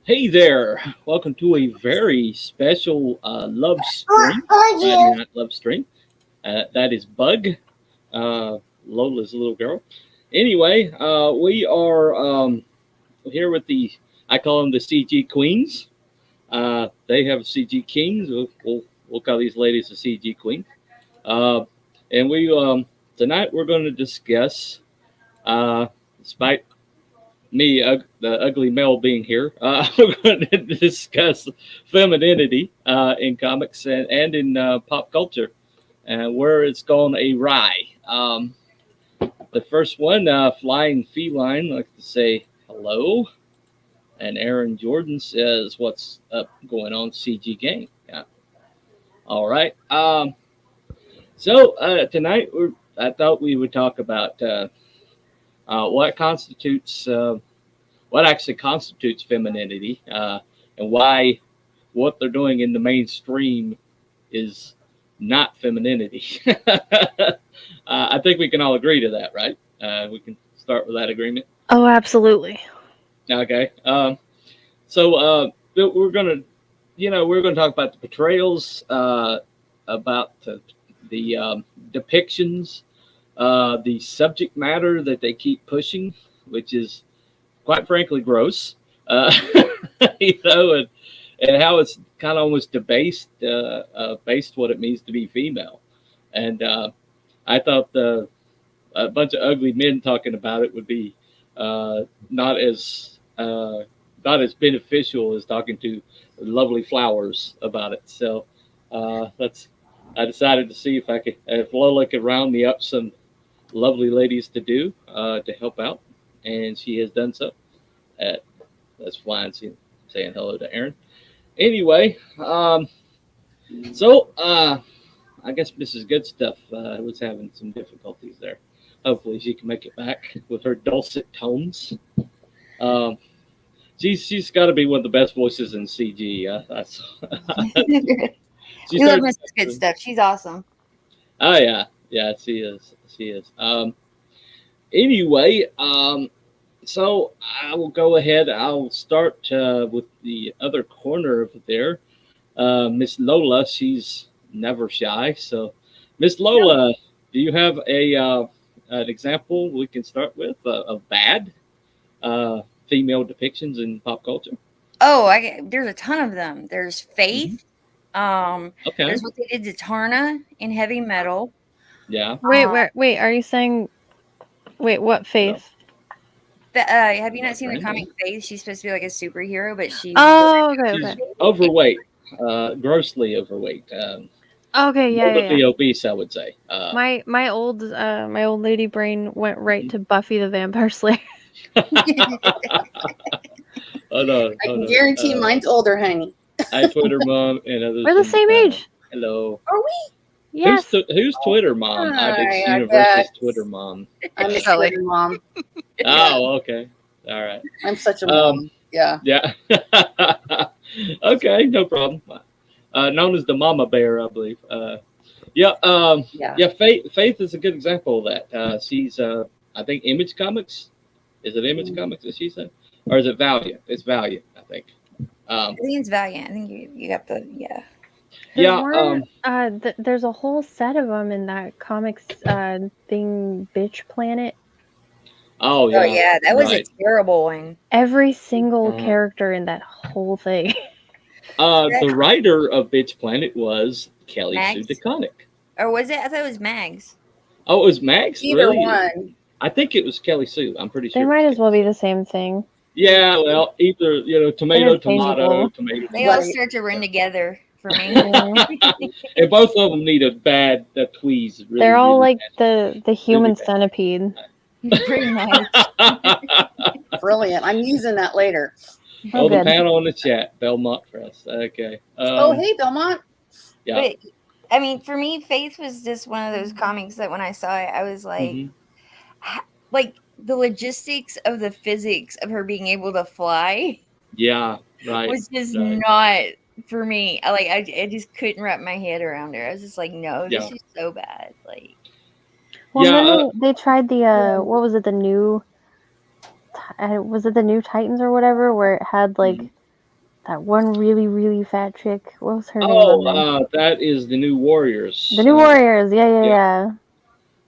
Hey there! Welcome to a very special love stream. Friday night love stream. That is Bug, Lola's little girl. Anyway, we are here with I call them the CG Queens. They have CG Kings. We'll call these ladies the CG Queens. Uh, and tonight we're going to discuss, despite me, the ugly male being here, we're going to discuss femininity in comics and in pop culture and where it's gone awry. The first one, Flying Feline, like to say hello. And Aaron Jordan says, "What's up going on, CG Gang?" Yeah. All right. So tonight, I thought we would talk about what what actually constitutes femininity, and why what they're doing in the mainstream is not femininity. I think we can all agree to that, right? We can start with that agreement. Oh, absolutely. Okay. So we're gonna talk about the portrayals, about the depictions, the subject matter that they keep pushing, which is quite frankly gross. You know, and how it's kind of almost debased, based what it means to be female. And I thought a bunch of ugly men talking about it would be not as beneficial as talking to lovely flowers about it. So that's I decided to see if Lola could round me up some lovely ladies to help out, and she has done so. Uh, that's flying, saying hello to Aaron. Anyway, so I guess Mrs. Good Stuff was having some difficulties there. Hopefully, she can make it back with her dulcet tones. Um, she's got to be one of the best voices in CG. We love Mrs. Good Stuff. She's awesome. Oh yeah, she is. She is. Anyway, so I will go ahead. I'll start with the other corner of there. Miss Lola, she's never shy. So, Miss Lola, do you have an example we can start with of bad female depictions in pop culture? Oh, there's a ton of them. There's Faith. Okay. There's what they did to Tarna in Heavy Metal. Yeah. Wait, are you saying? Wait, what Faith? Have you not seen the comic Faith? She's supposed to be like a superhero, but she's okay. She's overweight, grossly overweight. Okay, yeah. Morbidly obese, I would say. My old lady brain went right to Buffy the Vampire Slayer. Oh no! I can guarantee mine's older, honey. Hi, Twitter Mom, and others. We're the same age. Hello. Are we? Yes. Who's Twitter Mom? It's Universe's Twitter Mom. I'm a Twitter mom. Oh, okay. All right. I'm such a mom. Yeah. Yeah. Okay, no problem. Known as the Mama Bear, I believe. Yeah. Faith is a good example of that. She's, I think, Image Comics. Is it Image Comics that she said, or is it Valiant? It's Valiant, I think. I think it's Valiant. I think you got the There's a whole set of them in that comics thing, Bitch Planet. Oh yeah. That was a terrible one. Every single character in that whole thing. The writer of Bitch Planet was Kelly Sue DeConnick. Or was it? I thought it was Mags. Oh, it was Mags? Either really? one. I think it was Kelly Sue. I'm pretty sure. They might as well be the same thing. Yeah, well, either, tomato. They all start to run together for me. And both of them need a tweeze. Really, they're all like the human centipede. Pretty much. Brilliant. I'm using that later. Oh, the panel in the chat. Belmont Press. Okay. Hey, Belmont. Yeah. But, I mean, for me, Faith was just one of those comics that when I saw it, I was like, like the logistics of the physics of her being able to fly. Yeah, right. Was just not for me. I just couldn't wrap my head around her. I was just like, no, this is so bad. Like, well, then they tried the what was it? The new was it the New Titans or whatever, where it had like that one really fat chick. What was her name on there? That is the New Warriors. The New Warriors. Yeah.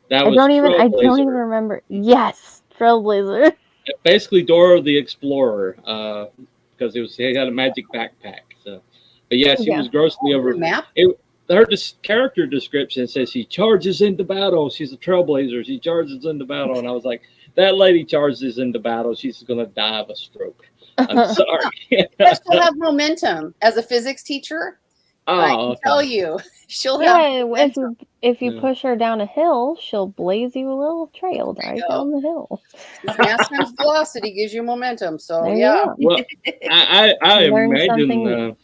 That I was don't even Trailblazer. remember. Yes, Trailblazer. Basically, Dora the Explorer, because he had a magic backpack. So, but yeah, she was grossly over. Map? Her character description says she charges into battle. She's a trailblazer. She charges into battle, and I was like, that lady charges into battle. She's gonna die of a stroke. I'm sorry. But she'll have momentum as a physics teacher. I can tell you, she'll have momentum. If you push her down a hill, she'll blaze you a little trail right down the hill. Mass times velocity gives you momentum. So There yeah. you go. Well, I Learn something imagine.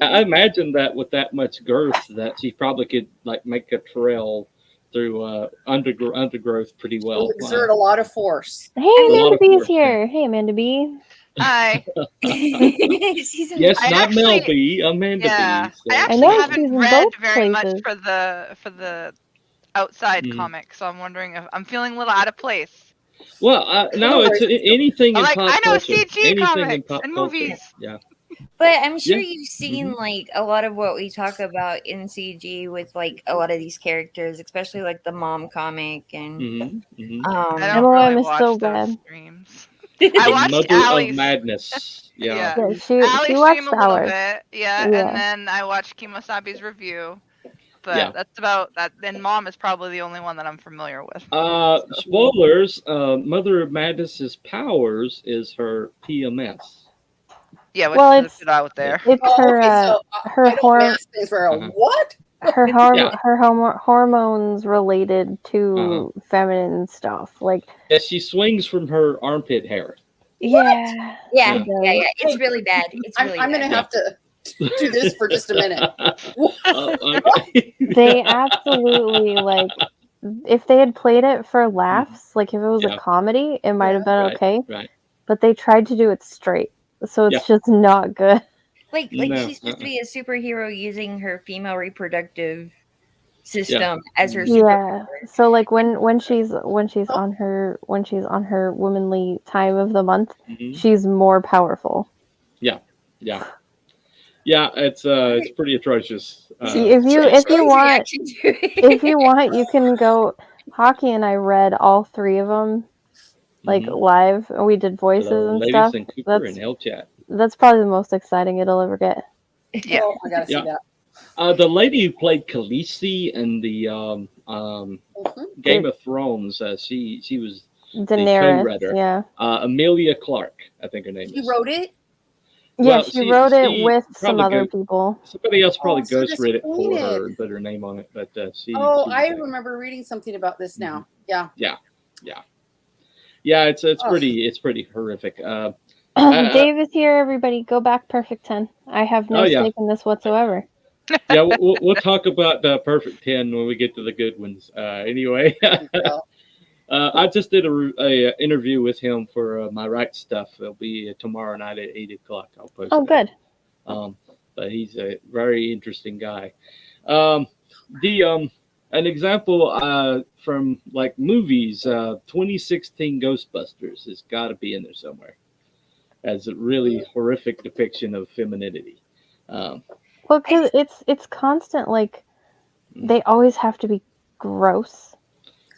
I imagine that with that much girth, that she probably could like make a trail through undergrowth pretty well. She'll exert a lot of force. Hey, Amanda B's here. Hey, Amanda B. Hi. Yes, not Mel B. Amanda B. So. I actually haven't read very much for the outside comic, so I'm wondering if I'm feeling a little out of place. Well, no, it's anything in like, pop I know culture. CG Anything comics in pop and culture. movies. Yeah. But I'm sure you've seen like a lot of what we talk about in CG with like a lot of these characters, especially like the mom comic and I don't really watch those streams. I watched Mother Allie's of Madness. Yeah, Allie's she watched stream a little ours. bit, and then I watched Kimosabi's review. But that's about that. Then Mom is probably the only one that I'm familiar with. Spoilers. Mother of Madness's powers is her PMS. Yeah, it's out there. It's her what? Her hormones related to feminine stuff. Like she swings from her armpit hair. Yeah. It's really bad. It's really I'm gonna have to do this for just a minute. They absolutely like. If they had played it for laughs, like if it was a comedy, it might have been okay. Right. But they tried to do it straight, so it's just not good. Like she's supposed to be a superhero using her female reproductive system as her superpower. So like when she's on her womanly time of the month, she's more powerful. Yeah. It's pretty atrocious. If you want, you can go. Hockey and I read all 3 of them, like live, and we did voices and stuff. And Cooper and L-Chat. That's probably the most exciting it'll ever get. Yeah, I gotta see that. The lady who played Khaleesi in the Game of Thrones, she was Daenerys. the Amelia Clark, I think her name is. She wrote it. Yeah, she wrote it with some other people. Somebody else probably ghostwrote it for her and put her name on it, but she. I remember reading something about this now. Yeah. It's pretty horrific. Dave is here. Everybody, go back. Perfect 10. I have no stake in this whatsoever. Yeah, we'll talk about Perfect 10 when we get to the good ones. Anyway. I just did a interview with him for my Right Stuff. It'll be tomorrow night at 8:00. I'll post. Oh, good. But he's a very interesting guy. An example from like movies, 2016 Ghostbusters has got to be in there somewhere as a really horrific depiction of femininity. Well, because it's constant. Like they always have to be gross.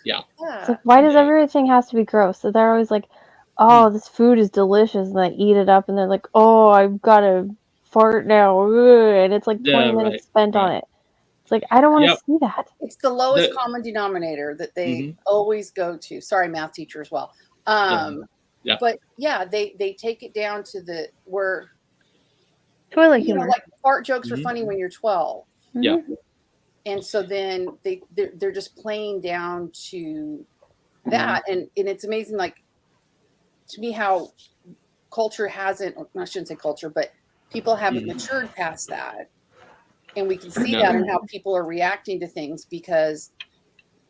Yeah. It's like, why does everything has to be gross? So they're always like, oh, this food is delicious, and they eat it up, and they're like, oh, I've got to fart now, and it's like 20 minutes spent on it. It's like, I don't want to see that. It's the lowest common denominator that they always go to. Sorry, math teacher as well. But they take it down to the where toilet humor. Like fart jokes are funny when you're 12. Yeah. And so then they're just playing down to that. And it's amazing, like, to me, how culture hasn't, I shouldn't say culture, but people haven't matured past that. And we can see that in how people are reacting to things because,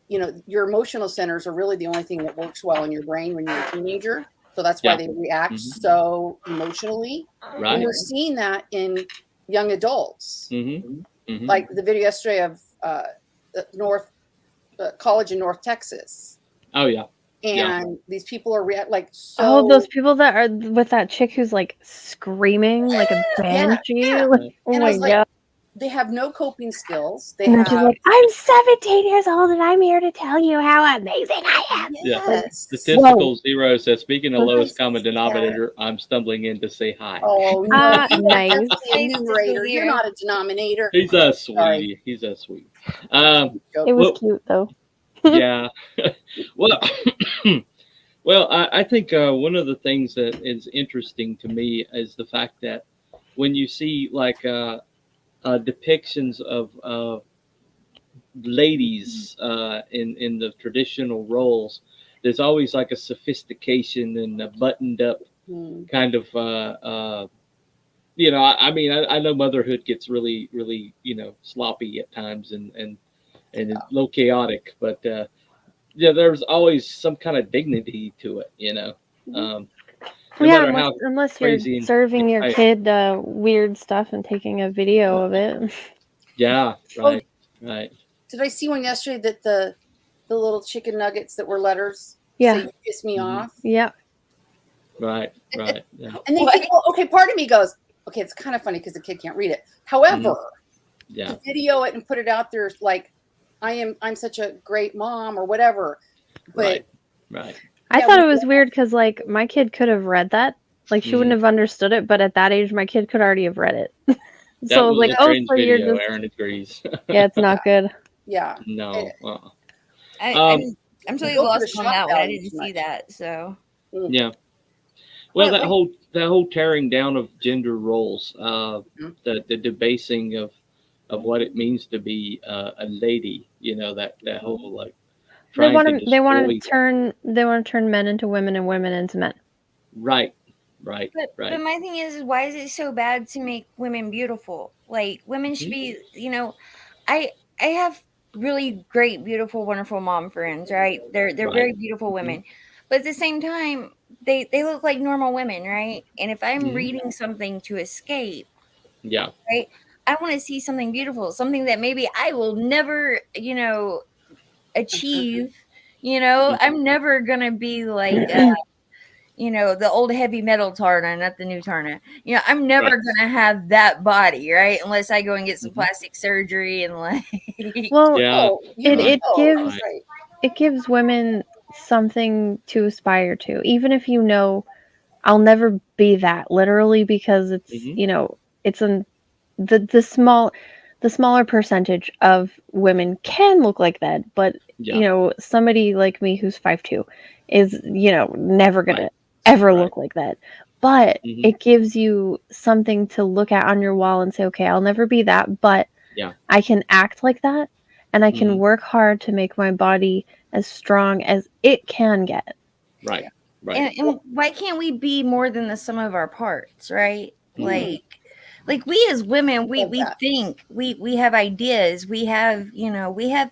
your emotional centers are really the only thing that works well in your brain when you're a teenager. So that's why they react so emotionally. Right. And we're seeing that in young adults. Like the video yesterday of college in North Texas. Oh, yeah. and these people are like so. Oh, those people that are with that chick who's like screaming like a banshee. Yeah. Like, oh and my god. They have no coping skills. They and then have. She's like, I'm 17 years old and I'm here to tell you how amazing I am. Yes. Statistical Zero says, speaking of lowest common denominator, I'm stumbling in to say hi. Oh, no. Nice. A numerator. You're not a denominator. He's a sweetie. He's a sweet. It was cute though. Yeah. Well, well, I think one of the things that is interesting to me is the fact that when you see like depictions of ladies in the traditional roles, there's always like a sophistication and a buttoned up kind of I mean, I know motherhood gets really sloppy at times and a little chaotic, but there's always some kind of dignity to it, no matter how unless crazy you're serving your kid weird stuff and taking a video of it. Yeah, right. Did I see one yesterday that the little chicken nuggets that were letters say "you piss me off"? Yeah. Right. Yeah. And then okay, part of me goes, okay, it's kind of funny because the kid can't read it. However, to video it and put it out there like I'm such a great mom or whatever. But right. I thought it was weird because like my kid could have read that. Like she wouldn't have understood it, but at that age my kid could already have read it. So like, so you're video, just Aaron agrees. Yeah, it's not good. Yeah. No. I'm totally lost on that one. I didn't see that, so. Yeah. Well, that whole tearing down of gender roles, the debasing of what it means to be a lady, that whole like. They want to turn men into women and women into men. Right. But my thing is, why is it so bad to make women beautiful? Like women should be, I have really great, beautiful, wonderful mom friends, right? They're very beautiful women, but at the same time, they look like normal women, right? And if I'm reading something to escape, right, I want to see something beautiful, something that maybe I will never, achieve. I'm never gonna be like. The old heavy metal Tarna, not the new Tarna. I'm never gonna have that body, right? Unless I go and get some plastic surgery and like. Well, it gives women something to aspire to, even if I'll never be that literally because it's it's the smaller percentage of women can look like that, but somebody like me who's 5'2" is never gonna ever look like that. But it gives you something to look at on your wall and say, okay, I'll never be that, but I can act like that and I can work hard to make my body as strong as it can get. Right. And why can't we be more than the sum of our parts, right? Like we as women, we think we have ideas, we have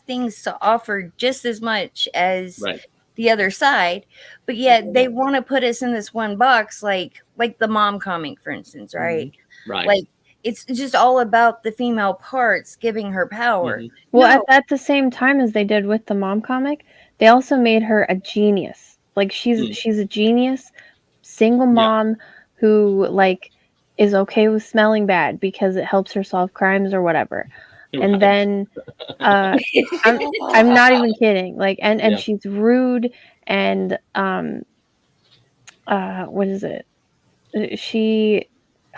things to offer just as much as the other side, but yet they want to put us in this one box, like the mom comic, for instance, right? Like it's just all about the female parts giving her power. Well, at the same time as they did with the mom comic, they also made her a genius. Like she's a genius, single mom who like is okay with smelling bad because it helps her solve crimes or whatever. And then I'm not even kidding. Like and she's rude and what is it?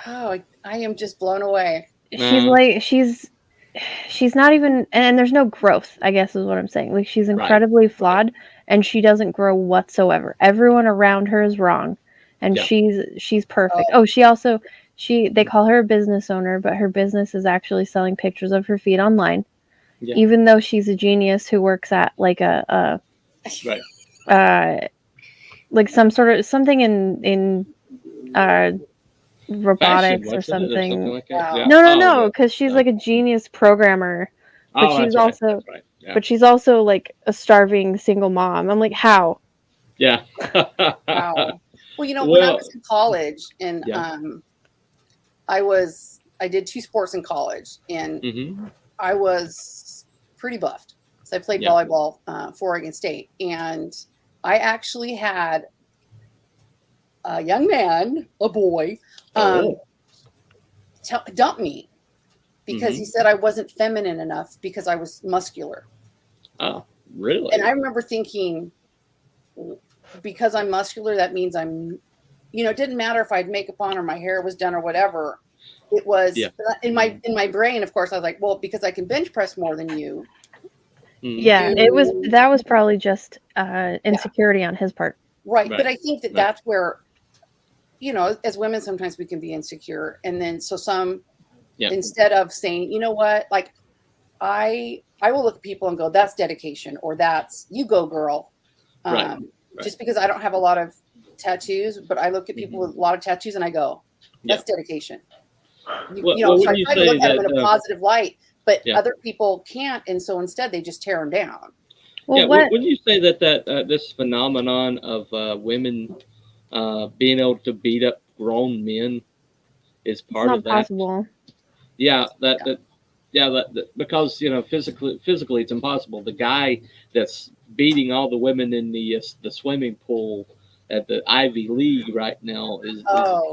I am just blown away. She's like she's not even, and there's no growth, I guess is what I'm saying. Like she's incredibly flawed and she doesn't grow whatsoever. Everyone around her is wrong and she's perfect. They call her a business owner, but her business is actually selling pictures of her feet online. Even though she's a genius who works at like like something in robotics or something. Like that? No, because she's like a genius programmer. But she's also but she's also like a starving single mom. I'm like, how? Yeah. Wow. Well, when I was in college and I did 2 sports in college and I was pretty buffed. So I played volleyball for Oregon State and I actually had a young man, a boy, dump me because he said I wasn't feminine enough because I was muscular. Oh, really? And I remember thinking, because I'm muscular, that means I'm, it didn't matter if I had makeup on or my hair was done or whatever. It was in my brain, of course, I was like, well, because I can bench press more than you. Yeah, that was probably just insecurity on his part. Right. But I think that's where, as women, sometimes we can be insecure. And then, so instead of saying, you know what, like I will look at people and go, that's dedication, or that's, you go girl. Just because I don't have a lot of tattoos, but I look at people with a lot of tattoos and I go, that's dedication. So I try to look at them in a positive light, but other people can't. And so instead they just tear them down. Well, wouldn't you say that this phenomenon of women being able to beat up grown men is part of that? Possible. Yeah, because physically it's impossible. The guy that's beating all the women in the swimming pool at the Ivy League right now is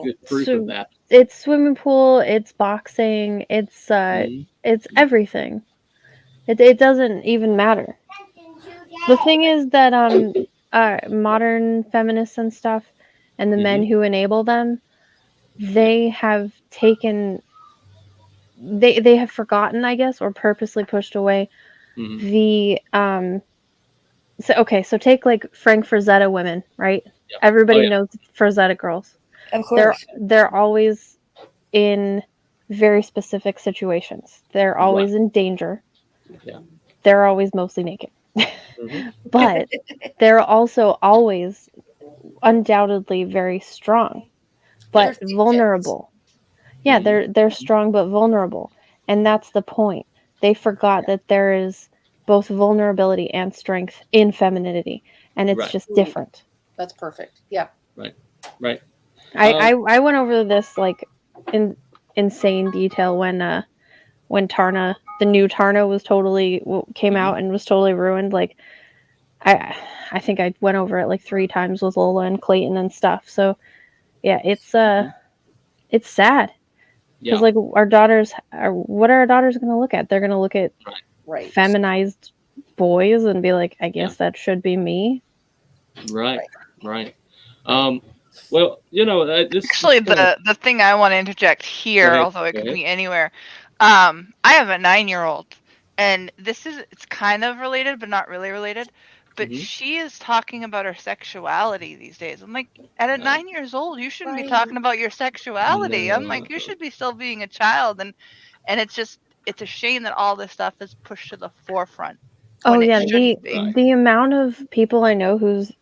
good proof of that. It's swimming pool, it's boxing, it's everything. It doesn't even matter. The thing is that modern feminists and stuff, and the men who enable them, they have taken, they have forgotten, I guess, or purposely pushed away the so take like Frank Frazetta women, right? Yep. Everybody knows Frazetta girls. Of course. They're always in very specific situations. They're always in danger. Yeah. They're always mostly naked. But they're also always undoubtedly very strong, but vulnerable. Yeah, they're strong but vulnerable. And that's the point. They forgot that there is both vulnerability and strength in femininity, and it's just different. That's perfect. Yeah. Right. I went over this like in insane detail when Tarna, the new Tarna, was totally came out and was totally ruined. Like I think I went over it like 3 times with Lola and Clayton and stuff. So yeah, it's sad. Because like our daughters what are our daughters going to look at? They're going to look at feminized boys and be like, I guess that should be me. Right. Well, this actually the thing I want to interject here, although it could be anywhere. I have a 9-year-old, and it's kind of related, but not really related. But she is talking about her sexuality these days. I'm like, at 9 years old, you shouldn't be talking about your sexuality. I'm like, you should be still being a child, and it's a shame that all this stuff is pushed to the forefront. Oh yeah, the amount of people I know whose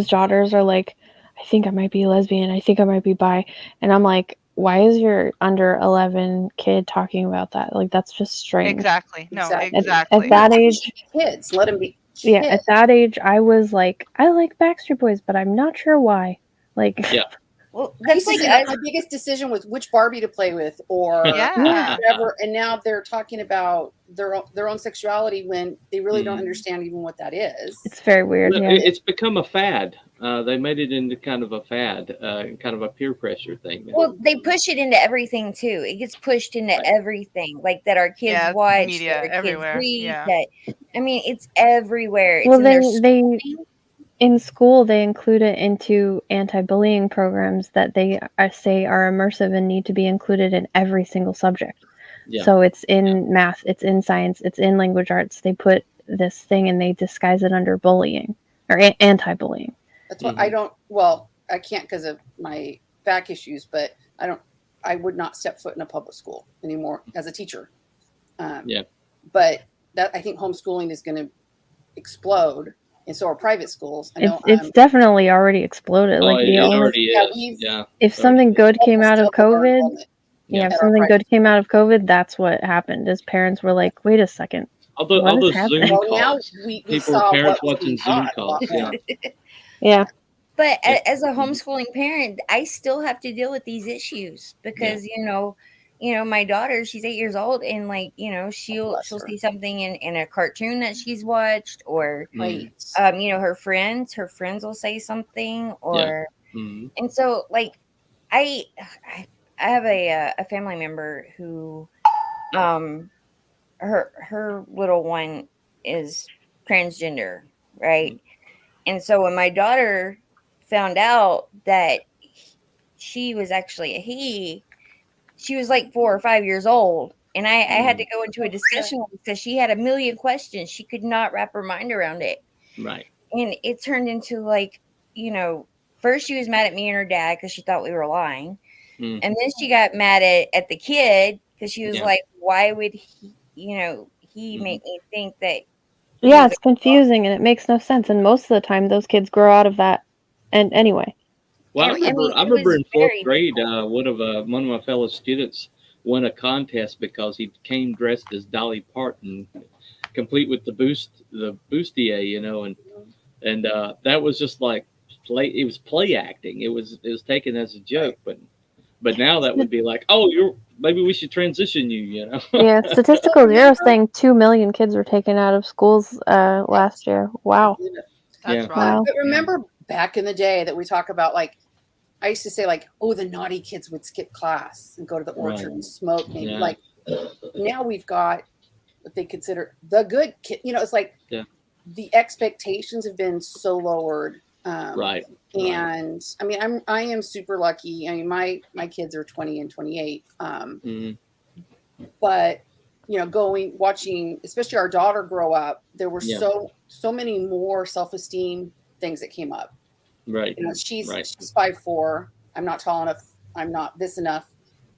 daughters are like, I think I might be lesbian, I think I might be bi, and I'm like, why is your under 11 kid talking about that? Like, that's just strange. Exactly. No, exactly. At that age, kids, let them be. Yeah, at that age, I was like, I like Backstreet Boys, but I'm not sure why. Like, well, that's like my biggest decision was which Barbie to play with, or whatever. And now they're talking about their own sexuality when they really don't understand even what that is. It's very weird. Yeah. It's become a fad. They made it into kind of a fad, kind of a peer pressure thing. Well, they push it into everything too. It gets pushed into everything, like that our kids watch, media, that our everywhere. kids read. That, I mean, it's everywhere. It's well, they in school they include it into anti-bullying programs that they say are immersive and need to be included in every single subject. Yeah. So it's in math, it's in science, it's in language arts. They put this thing and they disguise it under bullying or anti-bullying. That's what I can't because of my back issues, but I would not step foot in a public school anymore as a teacher. But I think homeschooling is going to explode, and so are private schools. I know it's definitely already exploded. It already is. If something good came out of COVID, if something good came out of COVID, that's what happened. Is parents were like, wait a second. All those Zoom calls. Parents watching Zoom calls. Yeah. But as a homeschooling parent, I still have to deal with these issues because, my daughter, she's 8 years old, and like, she'll see something in a cartoon that she's watched, or Right. her friends will say something, or Mm-hmm. and so like I I have a family member who her little one is transgender, right? And so when my daughter found out that she was actually a he, she was like 4 or 5 years old. And I had to go into a discussion with her because she had a million questions. She could not wrap her mind around it. Right. And it turned into like, first she was mad at me and her dad because she thought we were lying. Mm-hmm. And then she got mad at the kid because she was like, why would he, he make me think that yeah, it's confusing and it makes no sense. And most of the time, those kids grow out of that. And anyway. Well, I remember in fourth grade, one of my fellow students won a contest because he came dressed as Dolly Parton, complete with the bustier, and that was just like play. It was play acting. It was taken as a joke, but now that would be like, oh, maybe we should transition you. Yeah, Statistical Zero saying 2 million kids were taken out of schools last year. Wow. That's wrong. But remember back in the day that we talk about, like, I used to say, like, the naughty kids would skip class and go to the orchard and smoke. Maybe like now we've got what they consider the good kid. It's like the expectations have been so lowered. Right. And I mean, I am super lucky. I mean, my kids are 20 and 28. But watching, especially our daughter grow up, there were so many more self-esteem things that came up. Right. She's 5'4". I'm not tall enough. I'm not this enough.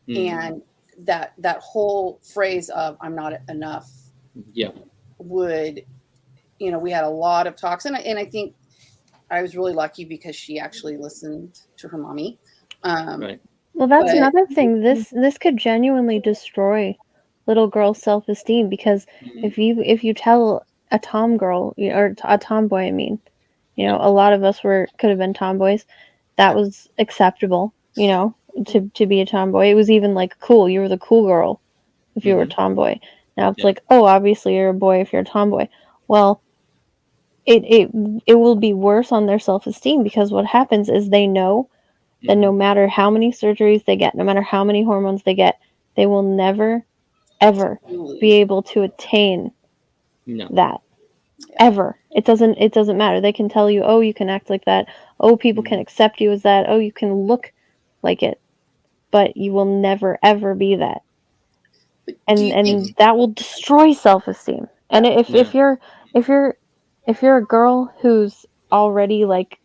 And that whole phrase of "I'm not enough." Yeah. Would, we had a lot of talks, and I think I was really lucky because she actually listened to her mommy. Right. Well, that's another thing. This could genuinely destroy little girls' self-esteem, because if you tell a tom girl, or a tomboy, I mean, a lot of us could have been tomboys. That was acceptable, to be a tomboy. It was even like cool. You were the cool girl if you were a tomboy. Now it's like, oh, obviously you're a boy if you're a tomboy. Well, it will be worse on their self-esteem, because what happens is they know that no matter how many surgeries they get, no matter how many hormones they get, they will never, ever be able to attain that. Ever. It doesn't matter. They can tell you, oh, you can act like that. Oh, people can accept you as that. Oh, you can look like it. But you will never, ever be that. And that will destroy self-esteem. And if you're a girl who's already like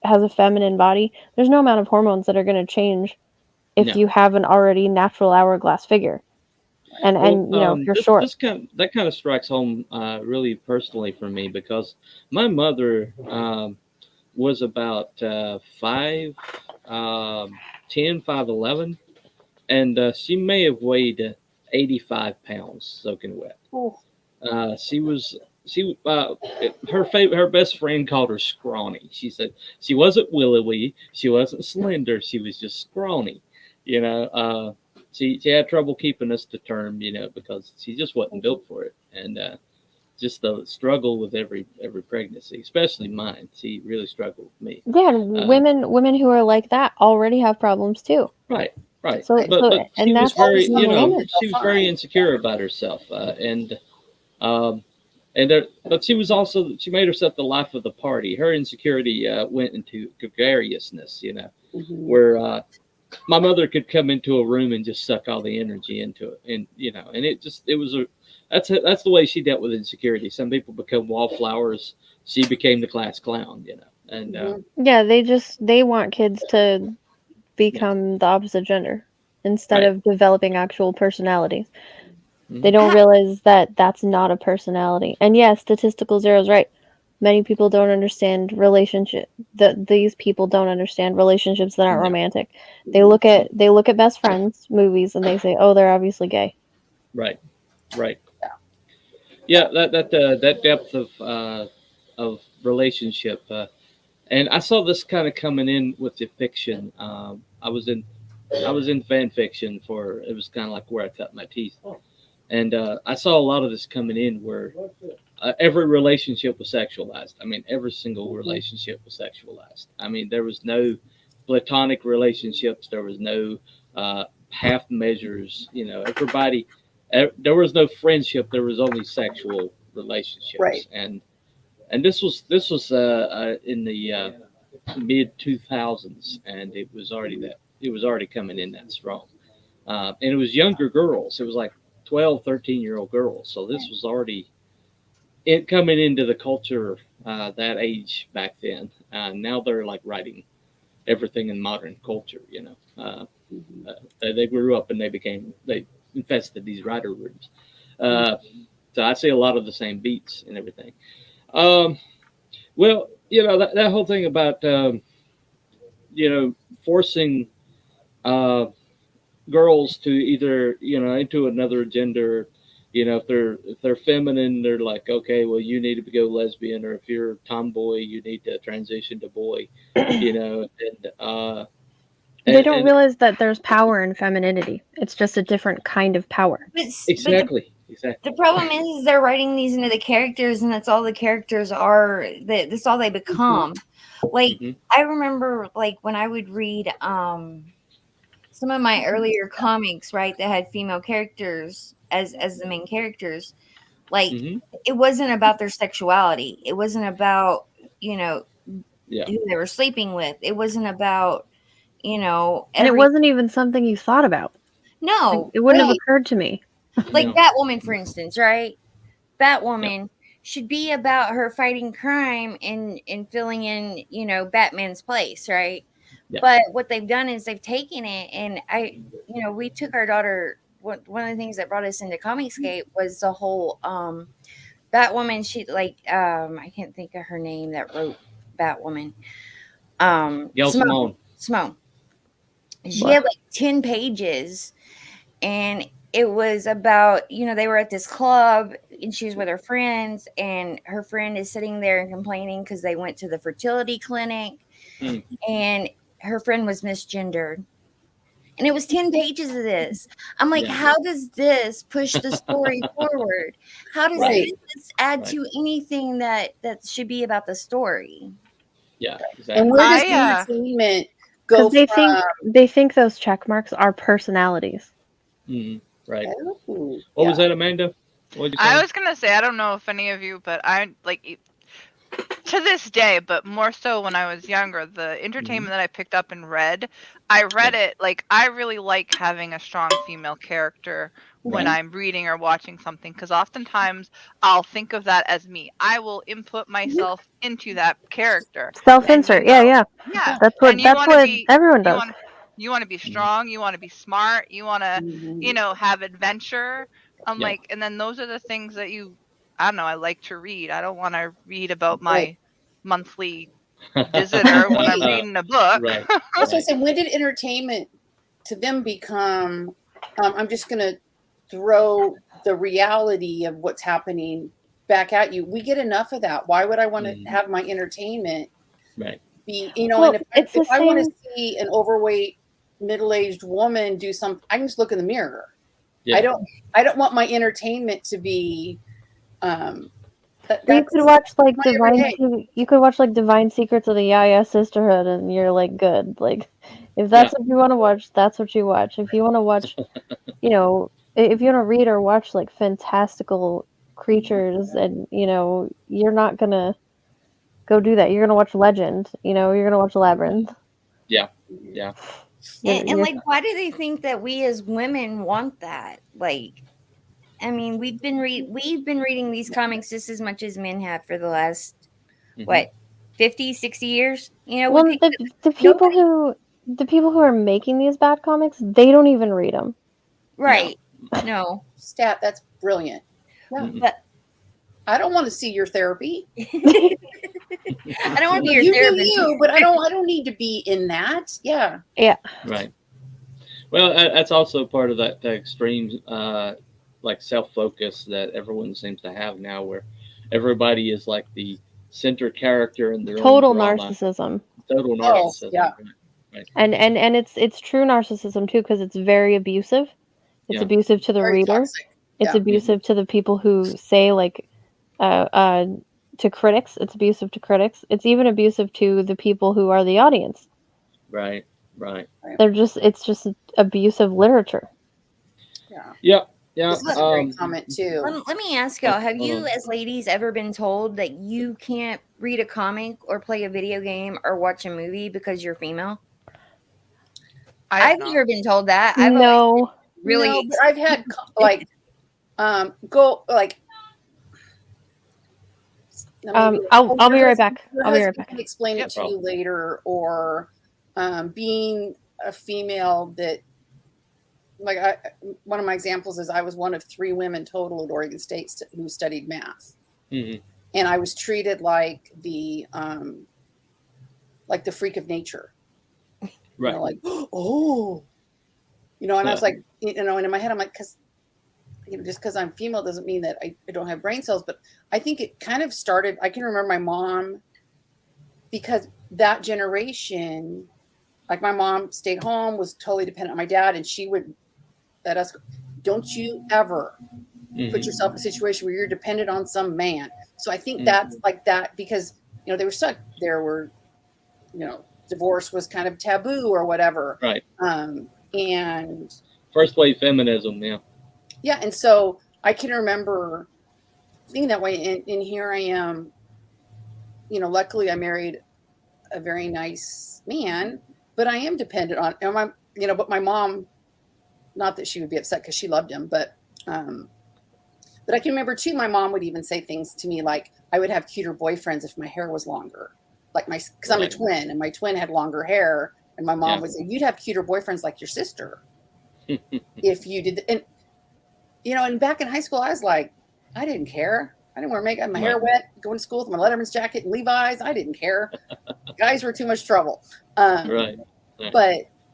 has a feminine body, there's no amount of hormones that are going to change if you have an already natural hourglass figure. And if you're short. That kind of strikes home really personally for me, because my mother was about 5'10", 5'11", and she may have weighed 85 pounds soaking wet. Her best friend called her scrawny. She said she wasn't willowy, she wasn't slender, she was just scrawny. She had trouble keeping us to term, because she just wasn't built for it, and just the struggle with every pregnancy, especially mine. She really struggled with me. Yeah, and women who are like that already have problems too. Right. So, but and she was that's very insecure about herself, but she made herself the life of the party. Her insecurity went into gregariousness, where my mother could come into a room and just suck all the energy into it, and that's the way she dealt with insecurity. Some people become wallflowers. She became the class clown, and they want kids to become the opposite gender instead of developing actual personalities. They don't realize that that's not a personality. And yes, Statistical Zero is right. Many people don't understand these people don't understand relationships that aren't romantic. They look at best friends movies and they say, oh, they're obviously gay. Right. Yeah, that depth of relationship, and I saw this kind of coming in with the fiction. I was in I was in fan fiction for, it was kind of like where I cut my teeth. And I saw a lot of this coming in where every relationship was sexualized. I mean, every single relationship was sexualized. I mean, there was no platonic relationships. There was no half measures. You know, everybody. There was no friendship. There was only sexual relationships. Right. And this was in the mid 2000s, and it was already coming in that strong. And it was younger girls. It was like 12, 13-year-old girls. So this was already coming into the culture that age back then. Now they're like writing everything in modern culture. You know, they grew up and they infested these writer rooms. So I see a lot of the same beats and everything. Um, well, you know that whole thing about forcing uh, girls to either into another gender. If they're feminine, they're like, okay, well, you need to go lesbian, or if you're a tomboy, you need to transition to boy. They don't realize that there's power in femininity. It's just a different kind of power. Exactly. The problem is they're writing these into the characters, and that's all the characters are. That's all they become. Like I remember, like when I would read some of my earlier comics, right, that had female characters as the main characters. Like it wasn't about their sexuality. It wasn't about who they were sleeping with. It wasn't about and it wasn't even something you thought about. No, like, it wouldn't have occurred to me. Like Batwoman, for instance, right? Batwoman should be about her fighting crime and filling in, Batman's place, right? Yeah. But what they've done is they've taken it, and we took our daughter. One of the things that brought us into Comicscape was the whole Batwoman. She I can't think of her name that wrote Batwoman. Simone. She had like 10 pages, and it was about, they were at this club and she was with her friends, and her friend is sitting there and complaining because they went to the fertility clinic and her friend was misgendered. And it was 10 pages of this. I'm like, how does this push the story forward? How does this add to anything that should be about the story? Yeah, exactly. And where does the entertainment go from? They think those check marks are personalities. Right. What was that, Amanda? I was gonna say, I don't know if any of you, but I like to this day, but more so when I was younger, the entertainment that I picked up and read, I read it like I really like having a strong female character when I'm reading or watching something, because oftentimes I'll think of that as me. I will input myself into that character. Self-insert, yeah. That's what everyone does. You want to be strong. You want to be smart. You want to, have adventure. Like, and then those are the things that I don't know, I like to read. I don't want to read about my monthly visitor when I'm reading a book. Right. That's what I said. When did entertainment to them become, I'm just going to throw the reality of what's happening back at you? We get enough of that. Why would I want to have my entertainment be, and if I want to see an overweight, middle-aged woman do something, I can just look in the mirror. Yeah. I don't want my entertainment to be you could watch like Divine Secrets of the Yaya Sisterhood, and you're like good. Like if that's what you want to watch, that's what you watch. If you want to watch if you want to read or watch like fantastical creatures, and you're not gonna go do that. You're gonna watch Legend, you're gonna watch Labyrinth. Yeah. And like, why do they think that we as women want that? Like, I mean, we've been reading these comics just as much as men have for the last 50, 60 years. Well, the people who are making these bad comics, they don't even read them. Right. No. Stat, that's brilliant. Yeah. But I don't want to see your therapy. I don't want to be your therapist. But I don't need to be in that. Yeah. Yeah. Right. Well, that's also part of that extreme like self-focus that everyone seems to have now, where everybody is like the center character in their total own narcissism. Total narcissism. Yeah. And it's true narcissism too, because it's very abusive. It's abusive to the Very reader. toxic. It's abusive to the people who say, like, to critics. It's abusive to critics. It's even abusive to the people who are the audience. Right. It's just abusive literature. Yeah. This is a great comment too. Let me ask y'all, have you as ladies ever been told that you can't read a comic or play a video game or watch a movie because you're female? I've never been told that. I've always really no, but I've had like go like I'll be right back. I'll be right back. Can explain it to you later, or being a female that, like, one of my examples is I was one of 3 women total at Oregon State who studied math, and I was treated like the freak of nature, right? You know, like, oh, you know, and I was like, you know, and in my head I'm like, because, you know, just because I'm female doesn't mean that I don't have brain cells. But I think it kind of started, I can remember my mom, because that generation, like my mom stayed home, was totally dependent on my dad, and she would let us, don't you ever put yourself in a situation where you're dependent on some man. So I think that's like that, because, you know, they were stuck. There were, you know, divorce was kind of taboo or whatever. Right. And first wave feminism, yeah. And so I can remember thinking that way. And here I am, you know, luckily I married a very nice man, but I am dependent on, you know, but my mom, not that she would be upset because she loved him, but I can remember too, my mom would even say things to me like, I would have cuter boyfriends if my hair was longer, like because I'm a twin and my twin had longer hair, and my mom would say, you'd have cuter boyfriends like your sister if you did. And, you know, and back in high school, I was like, I didn't care. I didn't wear makeup, my hair wet, going to school with my Letterman's jacket and Levi's. I didn't care. Guys were too much trouble. But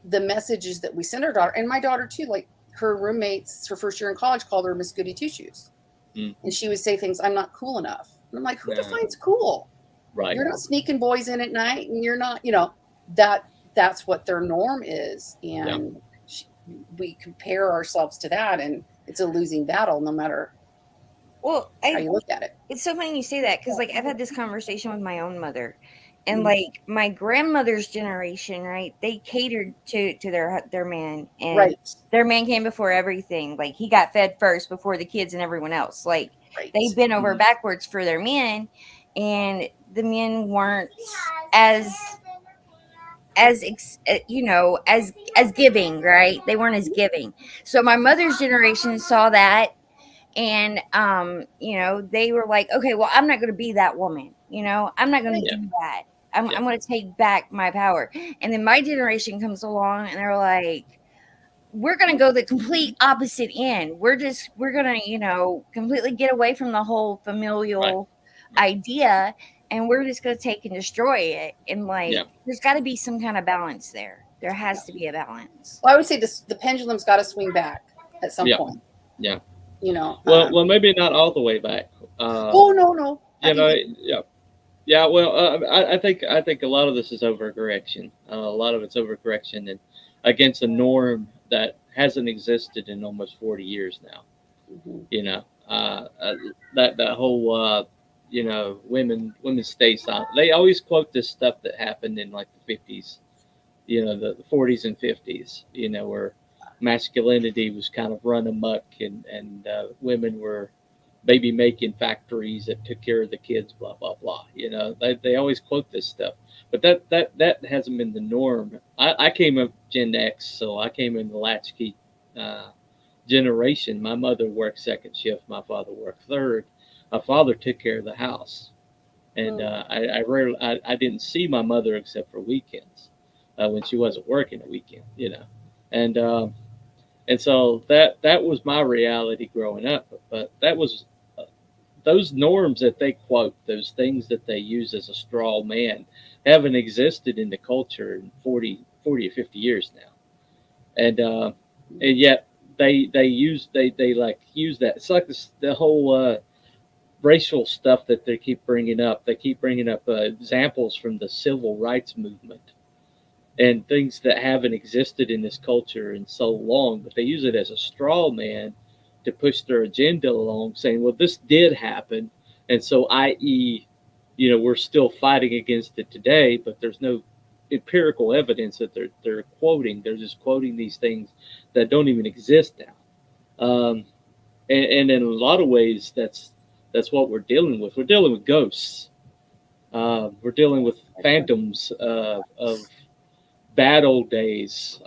the messages that we sent our daughter, and my daughter too, like her roommates, her first year in college called her Miss Goody Two Shoes. And she would say things, I'm not cool enough. And I'm like, who defines cool? Right. You're not sneaking boys in at night, and you're not, you know, that's what their norm is. And we compare ourselves to that, and it's a losing battle no matter how you look at it. It's so funny you say that, because like I've had this conversation with my own mother, and like my grandmother's generation, right? They catered to their man, and their man came before everything. Like he got fed first before the kids and everyone else. Like they bent over backwards for their men, and the men weren't as you know, as giving, right? They weren't as giving. So my mother's generation saw that, and you know, they were like, okay, well, I'm not going to be that woman, you know, I'm not going to do that. I'm going to take back my power. And then my generation comes along, and they're like, we're going to go the complete opposite end. We're going to, you know, completely get away from the whole familial idea, and we're just going to take and destroy it. And like, there's got to be some kind of balance there. There has to be a balance. Well, I would say the pendulum's got to swing back at some point. Yeah. You know. Well, maybe not all the way back. No. You know, yeah. Well, I think a lot of this is overcorrection. A lot of it's overcorrection and against a norm that hasn't existed in almost 40 years now. You know, that whole you know, women stay silent. They always quote this stuff that happened in like the 50s, you know, the 40s and 50s, you know, where masculinity was kind of run amok, and women were baby making factories that took care of the kids, blah blah blah. You know, they always quote this stuff, but that hasn't been the norm. I came up Gen X, so I came in the latchkey generation. My mother worked second shift, my father worked third. My father took care of the house, and I didn't see my mother except for weekends when she wasn't working a weekend. You know, and so that was my reality growing up. But that was those norms that they quote, those things that they use as a straw man, haven't existed in the culture in 40 or 50 years now, and yet they use that. It's like the whole racial stuff that they keep bringing up. They keep bringing up examples from the civil rights movement. and things that haven't existed in this culture in so long, but they use it as a straw man to push their agenda along, saying, well, this did happen. And so, i.e., we're still fighting against it today, but there's no empirical evidence that they're quoting. They're just quoting these things that don't even exist now. And in a lot of ways, that's what we're dealing with. We're dealing with ghosts. We're dealing with phantoms of bad old days.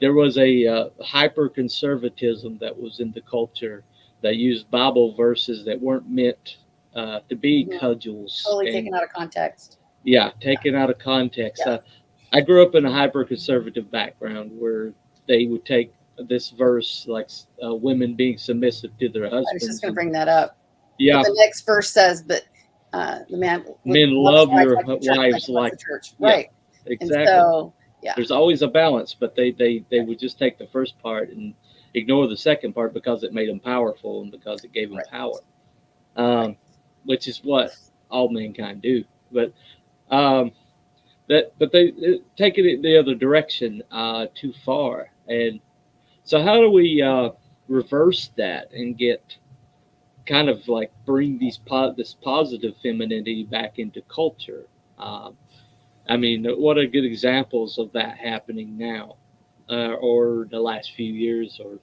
There was a hyper conservatism that was in the culture that used Bible verses that weren't meant to be cudgels. Totally taken out of context. Yeah, taken out of context. Yeah. I grew up in a hyper conservative background where they would take this verse, like women being submissive to their husbands. I was just going to bring that up. Yeah. But the next verse says that men love your wives like the church. Right. Yeah, exactly. And so, there's always a balance, but they would just take the first part and ignore the second part because it made them powerful and because it gave them power, which is what all mankind do. But they taking it the other direction too far. And so how do we reverse that and get kind of like bring this positive femininity back into culture? I mean, what are good examples of that happening now, or the last few years, or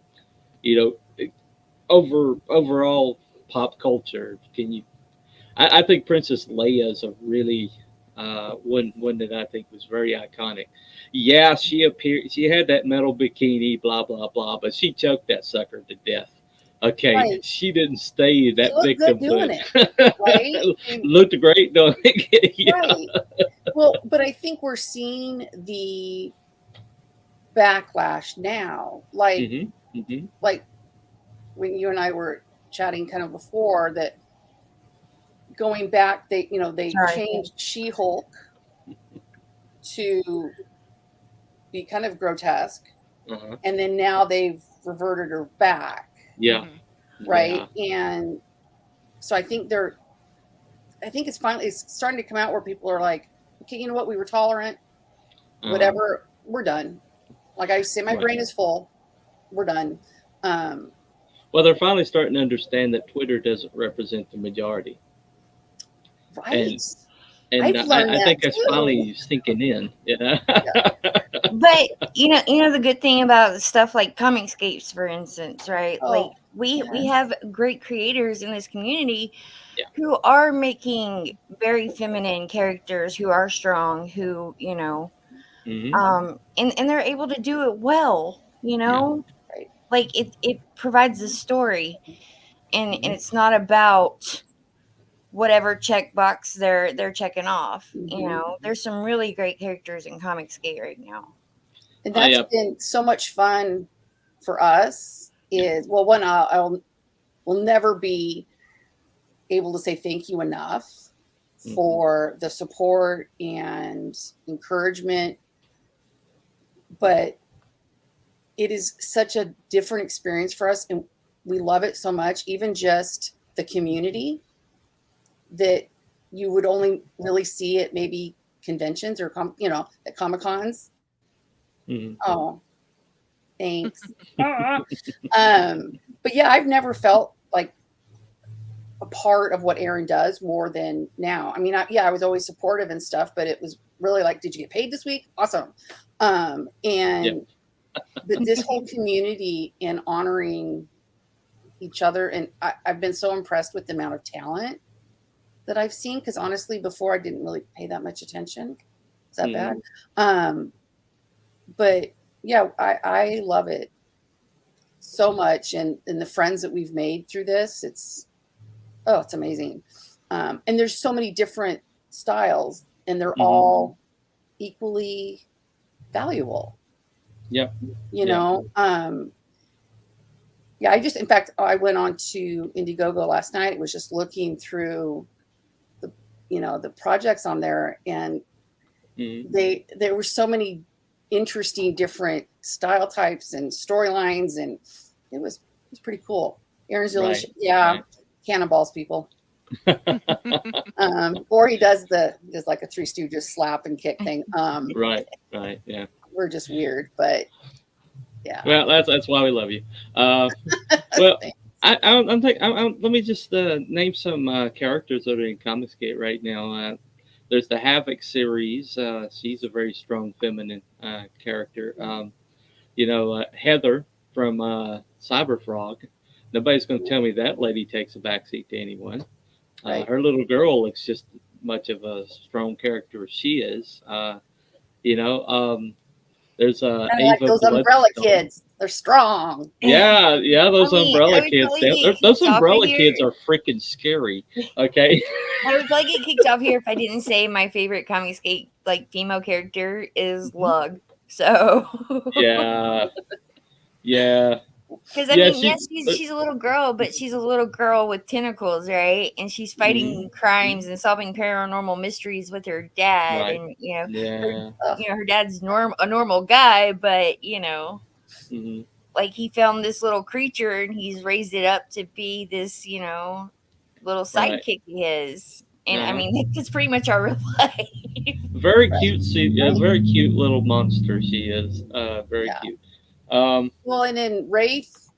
overall pop culture? Can you? I think Princess Leia is a really one that I think was very iconic. Yeah, she appeared. She had that metal bikini, blah blah blah, but she choked that sucker to death. Okay, she didn't stay that victimhood. Right? Looked great, don't it? Yeah. Right. Well, but I think we're seeing the backlash now, like like when you and I were chatting kind of before, that going back, they changed She-Hulk to be kind of grotesque, and then now they've reverted her back. Yeah. Right. Yeah. And so I think it's starting to come out where people are like, okay, you know what? We were tolerant, whatever. We're done. Like I say, my brain is full. We're done. Well, they're finally starting to understand that Twitter doesn't represent the majority. Right. And I think it's finally sinking in. Yeah. But the good thing about stuff like Comicscapes, for instance, right? Like we have great creators in this community who are making very feminine characters, who are strong, who and they're able to do it well. Right. Like it provides a story, and it's not about whatever checkbox they're checking off. There's some really great characters in Comicsgate right now. And that's been so much fun for us. Will never be able to say thank you enough for the support and encouragement. But it is such a different experience for us, and we love it so much. Even just the community that you would only really see at maybe conventions or at Comic-Cons. Oh, thanks. But yeah, I've never felt like a part of what Erin does more than now. I mean, I was always supportive and stuff, but it was really like, did you get paid this week? Awesome. But this whole community and honoring each other, and I've been so impressed with the amount of talent that I've seen, because honestly, before I didn't really pay that much attention. Is that bad? But yeah, I love it so much, and the friends that we've made through this, it's amazing. And there's so many different styles, and they're all equally valuable. Yep. In fact, I went on to Indiegogo last night. It was just looking through the projects on there, and there were so many interesting different style types and storylines, and it was pretty cool. Aaron's cannonballs, people. Or he does just like a Three Stooges slap and kick thing. Right, yeah. We're just weird, but yeah. Well, that's why we love you. Well, let me just name some characters that are in Comicsgate right now. There's the Havoc series. She's a very strong feminine character. Heather from Cyberfrog. Nobody's going to tell me that lady takes a backseat to anyone. Right. Her little girl looks just much of a strong character as she is. There's Ava Ava those umbrella kids. They're strong. Yeah, those umbrella kids. Those umbrella kids are freaking scary. Okay. I would probably get kicked off here if I didn't say my favorite Comicsgate female character is Lug. So yeah. Because I mean, yes, she's a little girl, but she's a little girl with tentacles, right? And she's fighting crimes and solving paranormal mysteries with her dad, right. And her dad's a normal guy, but like he found this little creature and he's raised it up to be this, little sidekick of his. And I mean, it's pretty much our real life. Very cute, very cute little monster she is. Very cute. Well, and in Wraith,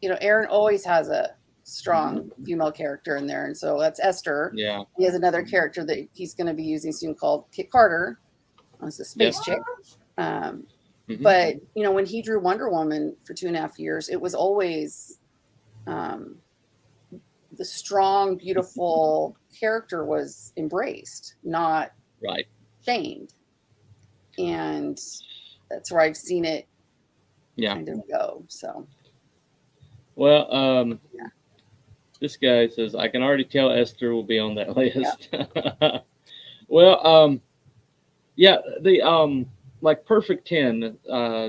Aaron always has a strong female character in there, and so that's Esther. Yeah, he has another character that he's going to be using soon called Kit Carter. It's a space chick. But when he drew Wonder Woman for 2.5 years, it was always the strong, beautiful character was embraced, not shamed, and that's where I've seen it. Kind of go. So, well, this guy says I can already tell Esther will be on that list. Yeah. Well, the like Perfect 10,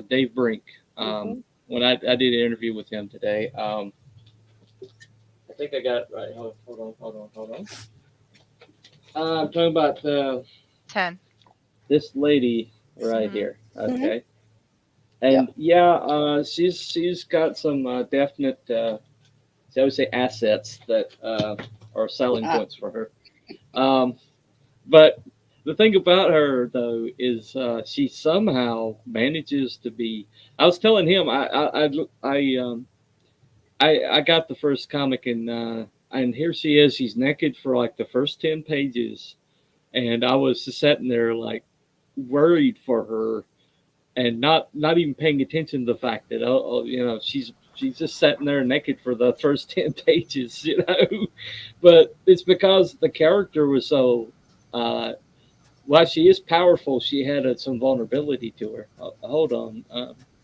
Dave Brink. When I did an interview with him today, I think I got it right. Hold on. I'm talking about 10. This lady right here. Okay. And she's got some definite, I would say, assets that are selling points for her. But the thing about her though is she somehow manages to be. I was telling him I got the first comic and here she is. She's naked for like the first 10 pages, and I was just sitting there like worried for her. And not even paying attention to the fact that she's just sitting there naked for the first 10 pages, But it's because the character was so while she is powerful, she had some vulnerability to her. Hold on,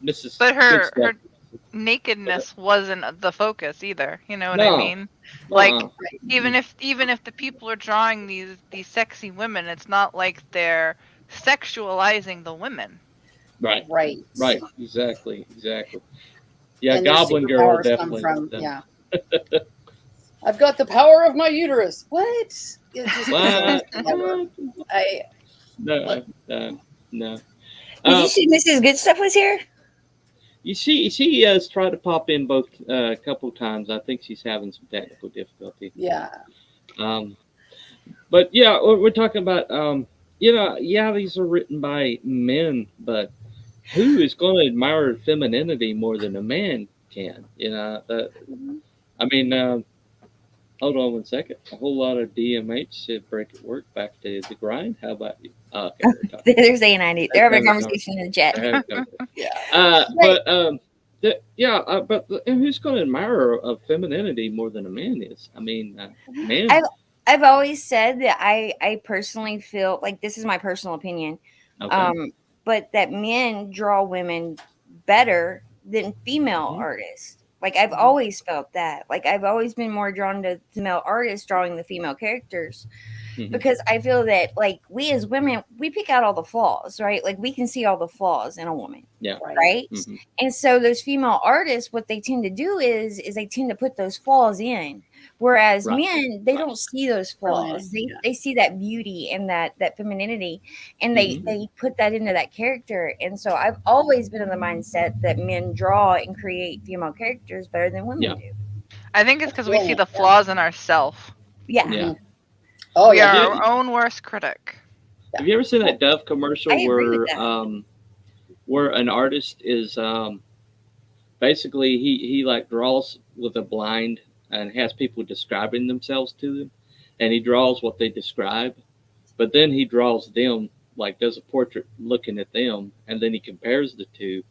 Mrs. But her nakedness wasn't the focus either. You know what I mean? Like even if the people are drawing these sexy women, it's not like they're sexualizing the women. Right. Exactly. Yeah, and Goblin Girl definitely. I've got the power of my uterus. What? No. Did you see Mrs. Good Stuff was here? She has tried to pop in both a couple of times. I think she's having some technical difficulty. Yeah. But yeah, we're talking about these are written by men, but who is going to admire femininity more than a man can? I mean, hold on one second. A whole lot of DMH should break at work. Back to the grind. How about you? Okay, they're saying I need. They're having a conversation in the chat. But who's going to admire femininity more than a man is? I mean, man. I've always said that I personally feel like this is my personal opinion, but that men draw women better than female artists. Like I've always felt that. Like I've always been more drawn to male artists drawing the female characters. Because I feel that like we as women, we pick out all the flaws, right? Like we can see all the flaws in a woman. Yeah. Right. And so those female artists, what they tend to do is they tend to put those flaws in. Whereas men, they don't see those flaws. They see that beauty and that femininity, and they put that into that character. And so I've always been in the mindset that men draw and create female characters better than women do. I think it's because we see the flaws in ourselves. Yeah. Yeah. Oh We yeah. are our own worst critic. Have you ever seen that Dove commercial I agree with that. where an artist is basically he like draws with a blind and has people describing themselves to him, and he draws what they describe, but then he draws them, like does a portrait looking at them, and then he compares the two.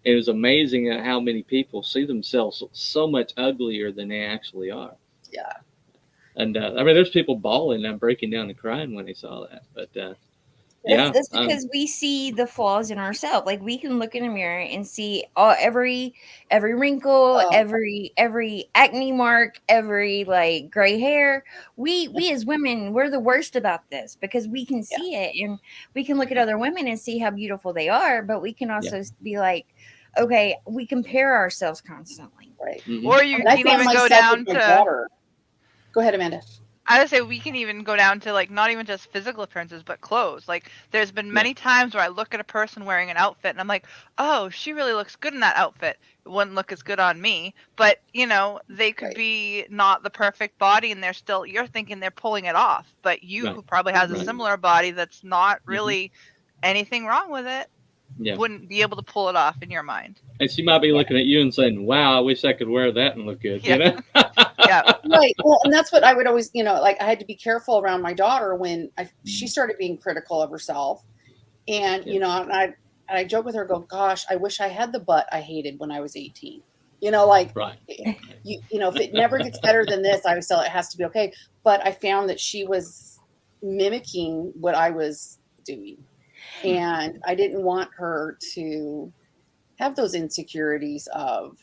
And it was amazing at how many people see themselves so much uglier than they actually are. Yeah. And I mean, there's people bawling and breaking down and crying when they saw that. But yeah, That's because we see the flaws in ourselves. Like we can look in a mirror and see every wrinkle, every acne mark, every like gray hair. We as women, we're the worst about this because we can see it, and we can look at other women and see how beautiful they are, but we can also be like, okay, we compare ourselves constantly. Right. Mm-hmm. Or you can even go down to. Daughter. Go ahead, Amanda. I would say we can even go down to like not even just physical appearances, but clothes. Like there's been many times where I look at a person wearing an outfit and I'm like, oh, she really looks good in that outfit. It wouldn't look as good on me, but you know, they could be not the perfect body and they're still, you're thinking they're pulling it off, but you who probably has a similar body that's not really anything wrong with it, wouldn't be able to pull it off in your mind. And she might be looking at you and saying, wow, I wish I could wear that and look good. You know? Right. Well, and that's what I would always, you know, like I had to be careful around my daughter when she started being critical of herself. And, you know, and I joke with her, go, gosh, I wish I had the butt I hated when I was 18. You know, like, you know, if it never gets better than this, I always tell it has to be okay. But I found that she was mimicking what I was doing. And I didn't want her to have those insecurities of,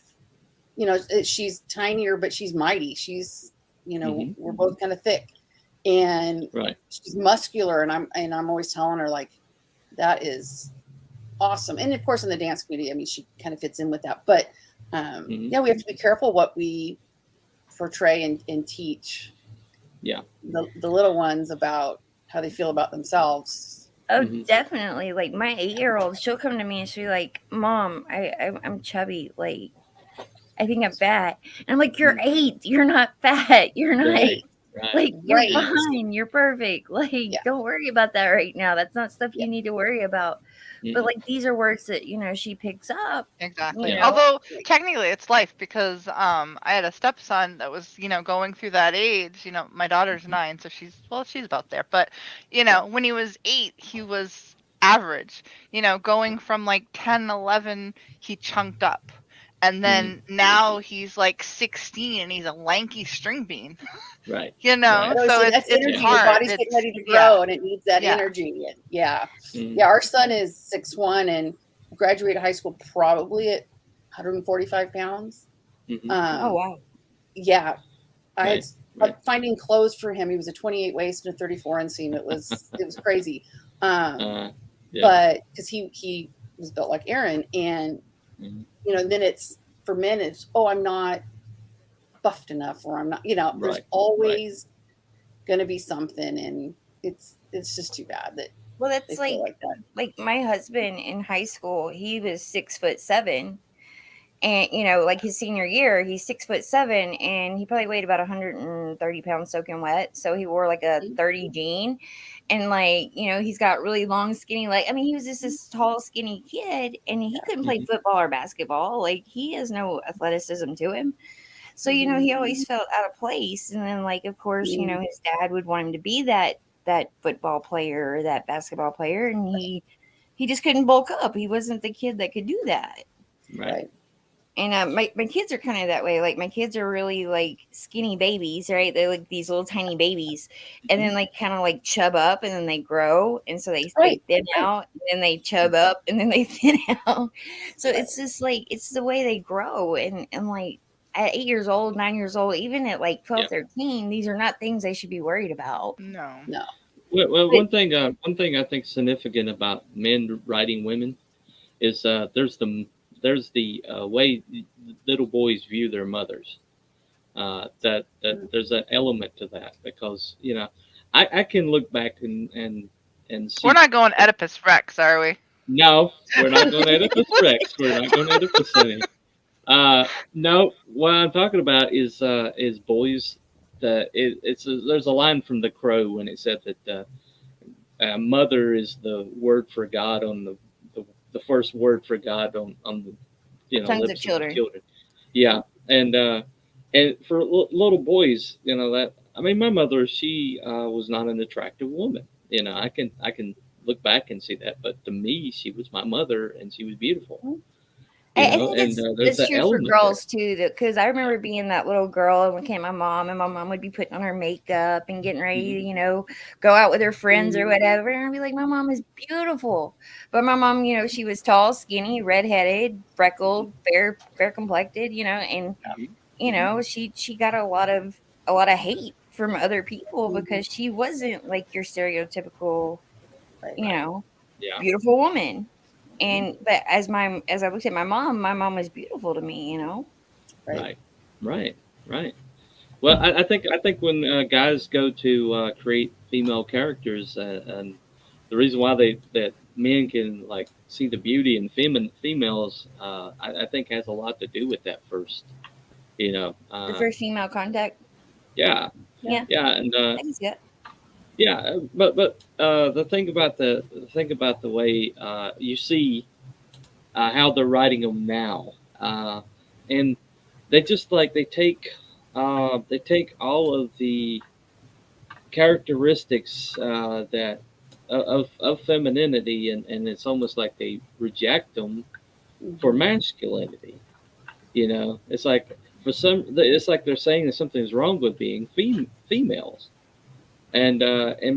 you know, she's tinier, but she's mighty. She's, you know, we're both kind of thick, and she's muscular. And I'm always telling her like, that is awesome. And of course, in the dance community, I mean, she kind of fits in with that. But yeah, we have to be careful what we portray and teach. Yeah, the little ones about how they feel about themselves. Oh, definitely. Like my 8-year-old, she'll come to me and she'll be like, Mom, I'm chubby. Like, I think I'm fat. And I'm like, you're 8. You're not fat. You're not like, you're fine. You're perfect. Like, don't worry about that right now. That's not stuff you need to worry about. But like, these are words that, you know, she picks up. Exactly. You know? Although technically it's life, because I had a stepson that was, you know, going through that age. You know, my daughter's 9, so she's about there. But, you know, when he was 8, he was average. You know, going from like 10, 11, he chunked up. And then now he's like 16 and he's a lanky string bean. Right. You know, so that's energy. hard. Your body's getting ready to grow and it needs that energy. Yeah. Our son is 6'1" and graduated high school probably at 145 pounds. Oh, wow. Yeah. I had finding clothes for him. He was a 28 waist and a 34 inseam. It was crazy. But because he was built like Aaron, and you know, then it's for men, it's, oh, I'm not buffed enough, or I'm not, you know, there's always going to be something. And it's just too bad that. Well, that's like my husband in high school, he was 6'7", and, you know, like his senior year, he's 6'7", and he probably weighed about 130 pounds soaking wet. So he wore like a 30 jean, and like, you know, he's got really long, skinny, like, I mean, he was just this tall, skinny kid, and he couldn't play football or basketball. Like, he has no athleticism to him. So, you know, he always felt out of place. And then, like, of course, you know, his dad would want him to be that football player or that basketball player, and he just couldn't bulk up. He wasn't the kid that could do that. Right. And my kids are kind of that way. Like, my kids are really like skinny babies, right? They're like these little tiny babies, and then like kind of like chub up, and then they grow, and so they thin out, and then they chub up, and then they thin out. So it's just like, it's the way they grow. And like at 8 years old, 9 years old, even at like 12, 13, these are not things they should be worried about. No. Well, one thing I think significant about men writing women is there's the way little boys view their mothers. That there's an element to that, because, you know, I can look back and see. We're not going Oedipus Rex, are we? No, we're not going Oedipus Rex. We're not going Oedipus any. No, what I'm talking about is boys there's a line from The Crow when it said that mother is the word for God on the first word for God on the Tongues of lips of children. children. Yeah, and for little boys, that I mean, my mother, she was not an attractive woman. I can look back and see that, but to me, she was my mother, and she was beautiful. I think And there's it's that true for element there. girls too, because I remember being that little girl and came my mom, and my mom would be putting on her makeup and getting ready to, go out with her friends or whatever. And I'd be like, my mom is beautiful. But my mom, she was tall, skinny, redheaded, freckled, fair complected, and she got a lot of hate from other people because she wasn't like your stereotypical, you know, Yeah. beautiful woman. And but as I looked at my mom was beautiful to me, Right. Right. Right. Well, I think when guys go to create female characters, and the reason why that men can like see the beauty in females, I think has a lot to do with that first. You know, The first female contact. yeah, Yeah, yeah, and I can see that. yeah, but the thing about the way you see how they're writing them now, and they just like they take all of the characteristics that of femininity, and it's almost like they reject them for masculinity. It's like it's like they're saying that something's wrong with being females, and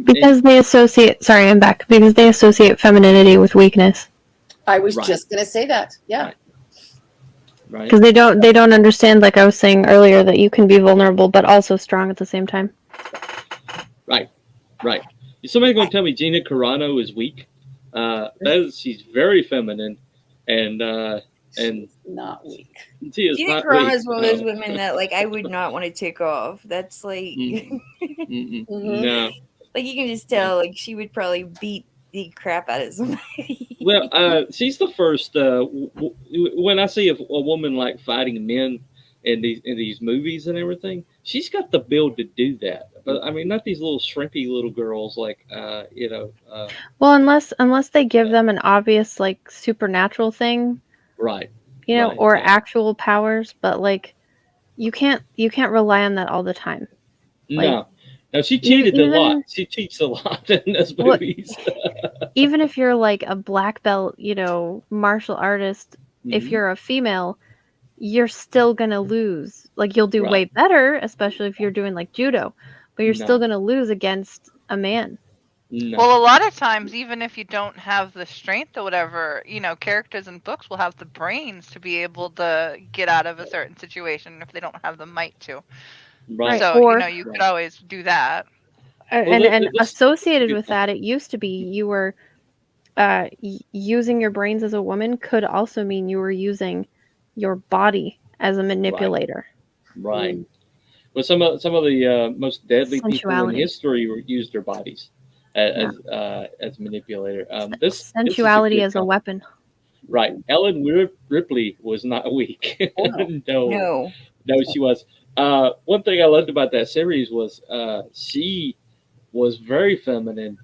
Because they associate, sorry, I'm back, because they associate femininity with weakness. I was right, just going to say that. Yeah. right, right, Because they don't understand, like I was saying earlier, that you can be vulnerable but also strong at the same time. right, right. Is somebody going to tell me Gina Carano is weak? She's very feminine, and and She's not weak. she is Gina not Carano weak. is one of those No. women that like I would not want to take off. That's like Mm-mm, mm-mm, Mm-hmm. no. like you can just No. tell like she would probably beat the crap out of somebody. Well, she's the first. When I see a woman like fighting men in these movies and everything, she's got the build to do that. But I mean, not these little shrimpy little girls like Well, unless they give them an obvious like supernatural thing, right, right, or yeah. actual powers, but like you can't rely on that all the time. Like No, no, she cheated a lot. even She cheats a lot in those what movies. even if you're like a black belt, martial artist, if Hmm. you're a female, you're still gonna lose. Like you'll do way Right. better, especially if you're doing like judo, but you're still No, gonna lose against a man. Well, no. a lot of times, even if you don't have the strength or whatever, characters in books will have the brains to be able to get out of a certain situation if they don't have the might to. Right, Right. So, Or you could right. always do that. Well, and this is a associated good with point. that, it used to be you were using your brains as a woman could also mean you were using your body as a Right, manipulator. right. Well, some of the most deadly people in Sensuality. history used their bodies Yeah. as manipulator. This is a Sensuality good as a comment. weapon. Right, Ellen Ripley was not weak. Oh, no. No, No. no, she was. One thing I loved about that series was she was very feminine.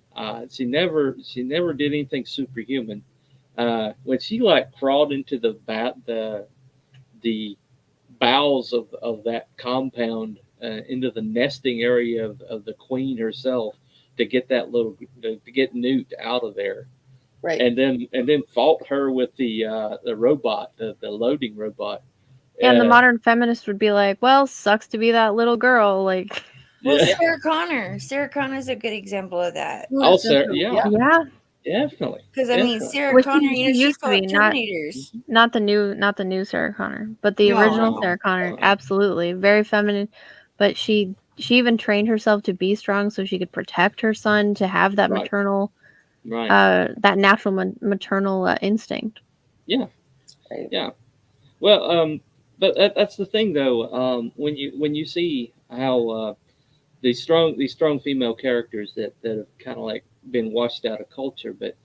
She never did anything superhuman. When she like crawled into the bowels of that compound, into the nesting area of the queen herself, to get to get Newt out of there, Right. and then fought her with the robot, the loading robot. And the Uh, modern feminist would be like, well, sucks to be that little girl. Like, Well, yeah, Sarah Connor. Sarah Connor is a good example of that. also, yeah, Yeah. yeah, definitely, Because I mean, definitely. Sarah which Connor, she she used to be, fought Terminators. not the new Sarah Connor, but the original No. No, Sarah Connor. uh, Absolutely, very feminine, but she even trained herself to be strong so she could protect her son, to have that right, maternal, right, that natural maternal instinct. yeah, Right. yeah. Well, but that's the thing though. When you see how these strong female characters that have kind of like been washed out of culture, but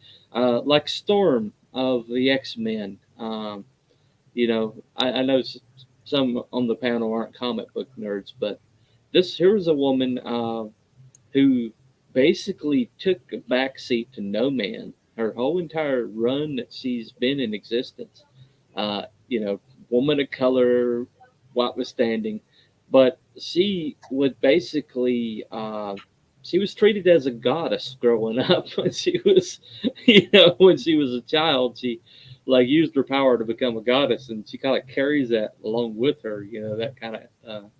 like Storm of the X-Men. I know some on the panel aren't comic book nerds, but here was a woman who basically took a backseat to no man her whole entire run that she's been in existence. You know, woman of color, notwithstanding, but she would basically she was treated as a goddess growing up when she was, you know, when she was a child. She like used her power to become a goddess, and she kind of carries that along with her. You know, that kind of.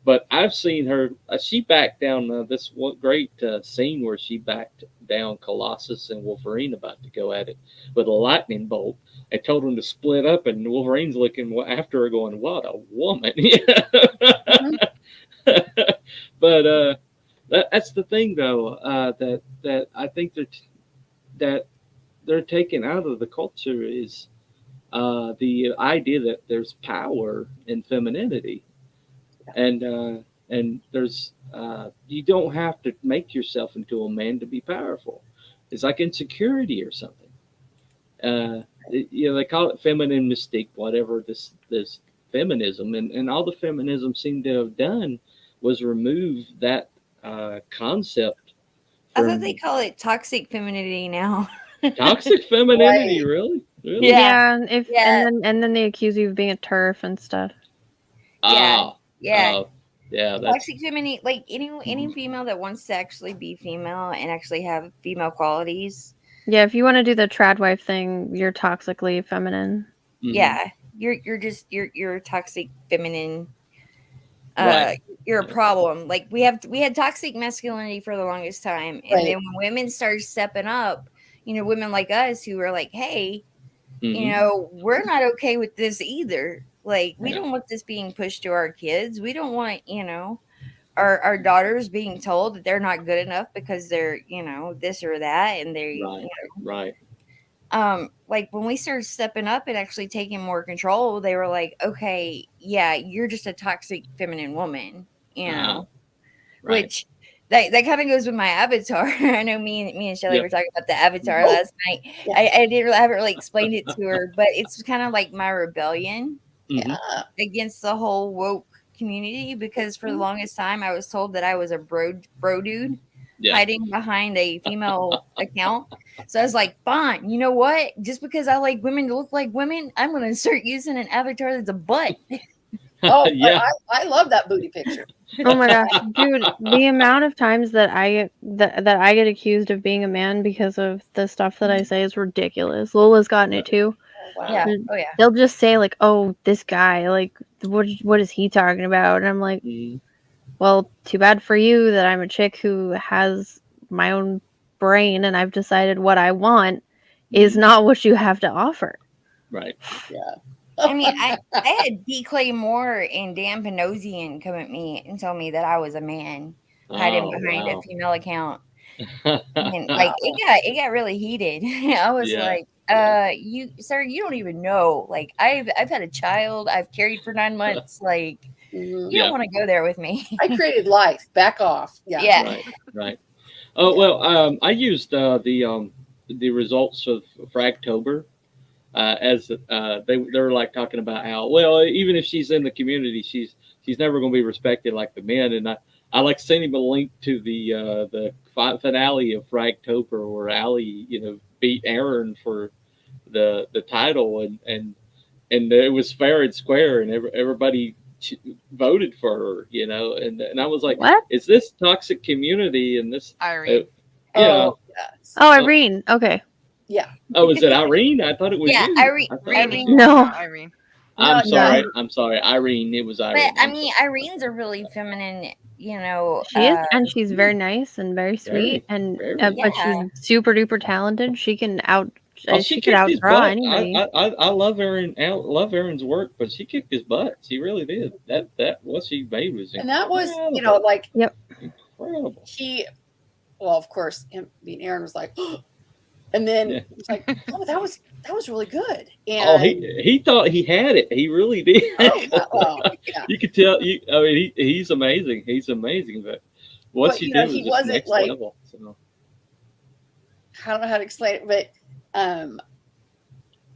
But I've seen her. She backed down this one great scene where she backed down Colossus and Wolverine about to go at it with a lightning bolt. I told them to split up, and Wolverine's looking after her, going, "What a woman!" Mhm. But that's the thing, though. That I think that they're taking out of the culture is the idea that there's power in femininity, and there's you don't have to make yourself into a man to be powerful. It's like insecurity or something. You know, they call it feminine mystique, whatever this feminism, and all the feminism seemed to have done was remove that concept I thought they from call it toxic femininity now. toxic femininity. Right. Really, really. Yeah. If Yeah. and then they accuse you of being a turf and stuff. Yeah. Ah, Yeah. yeah. That's Toxic femininity, like any female that wants to actually be female and actually have female qualities. Yeah, if you want to do the trad wife thing, you're toxically feminine. Yeah. You're just you're toxic feminine. Right. You're a problem. Like we had toxic masculinity for the longest time, and Right. then when women started stepping up, you know, women like us who were like, hey, you know, we're not okay with this either. Like we don't want this being pushed to our kids. We don't want, you know, our daughters being told that they're not good enough because they're, you know, this or that, and they, Right. you know, Right. like when we started stepping up and actually taking more control, they were like, okay, yeah, you're just a toxic feminine woman, you know, Right. which that kind of goes with my avatar. I know me and Shelly were talking about the avatar Oh, last night. yeah. I haven't really explained it to her, but it's kind of like my rebellion Yeah. against the whole woke community, because for the longest time I was told that I was a bro dude Yeah. hiding behind a female account. So I was like, fine, you know what? Just because I like women to look like women, I'm going to start using an avatar that's a butt. Oh, Yeah. I love that booty picture. Oh my gosh, dude! The amount of times that I get accused of being a man because of the stuff that I say is ridiculous. Lola's gotten it too. Oh, wow. Yeah. Oh yeah. They'll just say like, "Oh, this guy, like, what is he talking about?" And I'm like, well, too bad for you that I'm a chick who has my own brain and I've decided what I want is not what you have to offer. Right. Yeah. I mean, I had D. Clay Moore and Dan Panosian come at me and tell me that I was a man hiding behind a female account. And like it got really heated. I was like, you sir, you don't even know. Like I've had a child, I've carried for 9 months. Like you don't want to go there with me. I created life. Back off. Yeah. Right. Right. Oh well, I used the results of Fragtober as they were like talking about how, well, even if she's in the community, she's never going to be respected like the men. And I like sent him a link to the finale of Fragtober where Allie, you know, beat Aaron for the title, and it was fair and square, and everybody voted for her, you know, and I was like, what is this toxic community? And this Irene. Oh, yes. Oh, Irene. Okay. Yeah. Oh, is it Irene? I thought it was you. Irene. No. Irene. I'm sorry. I'm sorry. Irene. It was Irene. But I mean, Irene's a really feminine, you know. She is, and she's very nice and very sweet, very, but she's super duper talented. She can she could kicked his outdraw butt. anybody. I love Aaron. I love Aaron's work, but she kicked his butt. She really did. That what she made was incredible. And that was, you know, like incredible. Well, of course, him being Aaron was like, and then it's like, oh, that was really good. And he thought he had it. He really did. Yeah. You could tell. I mean, he's amazing. He's amazing. But what she did was just next level. So. I don't know how to explain it, but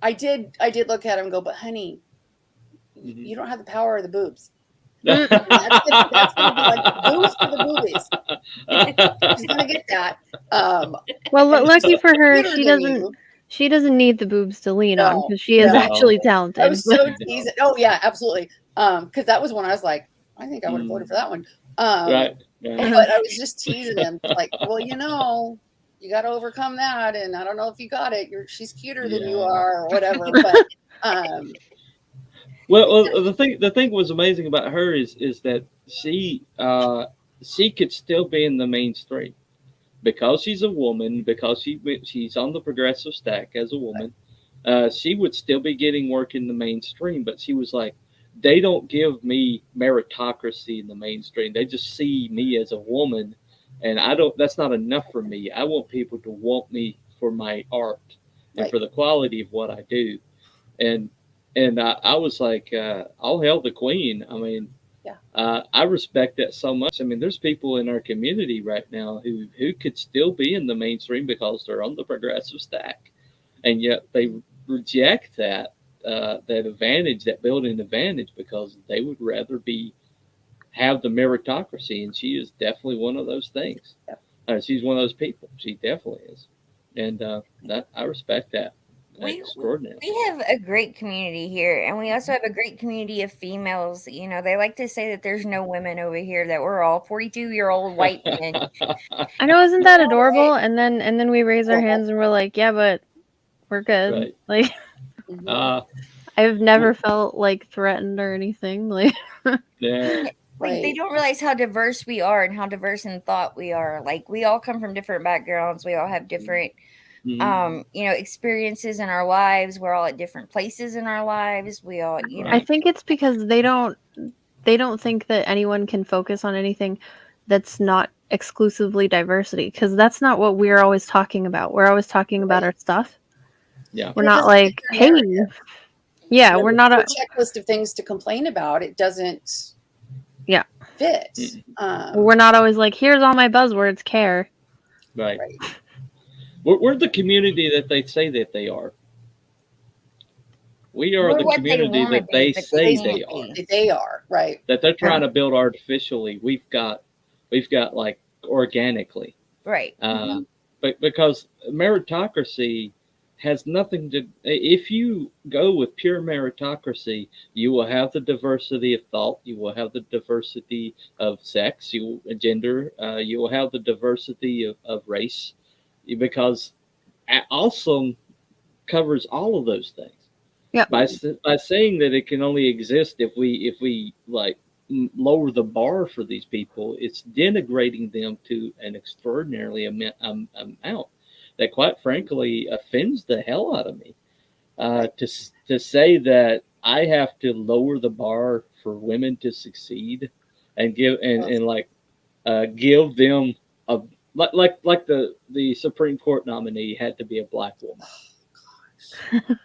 I did look at him and go, but honey, you don't have the power of the boobs. That's gonna be like boost for the movies. She's gonna get that. Well, lucky for her, cuter she than doesn't. you. She doesn't need the boobs to lean on No, because she is no. actually talented. I was so teasing. Oh yeah, absolutely. Because that was when I was like, I think I would have voted for that one. Right. But I was just teasing him, like, well, you got to overcome that, and I don't know if you got it. She's cuter than you are, or whatever. But well, the thing was amazing about her is that she could still be in the mainstream because she's a woman, because she's on the progressive stack as a woman. She would still be getting work in the mainstream, but she was like, they don't give me meritocracy in the mainstream. They just see me as a woman, and I don't. That's not enough for me. I want people to want me for my art and Right. for the quality of what I do. And I was like, all hail the queen. I mean, I respect that so much. I mean, there's people in our community right now who could still be in the mainstream because they're on the progressive stack, and yet they reject that advantage, that building advantage, because they would rather have the meritocracy, and she is definitely one of those things. She's one of those people. She definitely is, and that I respect that. Extraordinary. We have a great community here, and we also have a great community of females. You know, they like to say that there's no women over here, that we're all 42-year-old white men. I know, isn't that adorable? And then we raise our hands and we're like, yeah, but we're good. Right. Like, I've never felt like threatened or anything. Like, yeah. Like, they don't realize how diverse we are and how diverse in thought we are. Like, we all come from different backgrounds. We all have different experiences in our lives. We're all at different places in our lives. We all, I think it's because they don't think that anyone can focus on anything that's not exclusively diversity, because that's not what we're always talking about. We're always talking about our stuff. Yeah. We're not like, hey, we're not a checklist of things to complain about. It doesn't fit. We're not always like, here's all my buzzwords, care. Right. We're the community that they say that they are. We are the community that they say they are. They are, right. That they're trying to build artificially. We've got like organically. Right. But because meritocracy has nothing to. If you go with pure meritocracy, you will have the diversity of thought. You will have the diversity of sex, gender. You will have the diversity of race, because also covers all of those things. Yeah. By saying that it can only exist if we like lower the bar for these people, it's denigrating them to an extraordinarily amount that, quite frankly, offends the hell out of me. To say that I have to lower the bar for women to succeed and give give them a like the Supreme Court nominee had to be a black woman.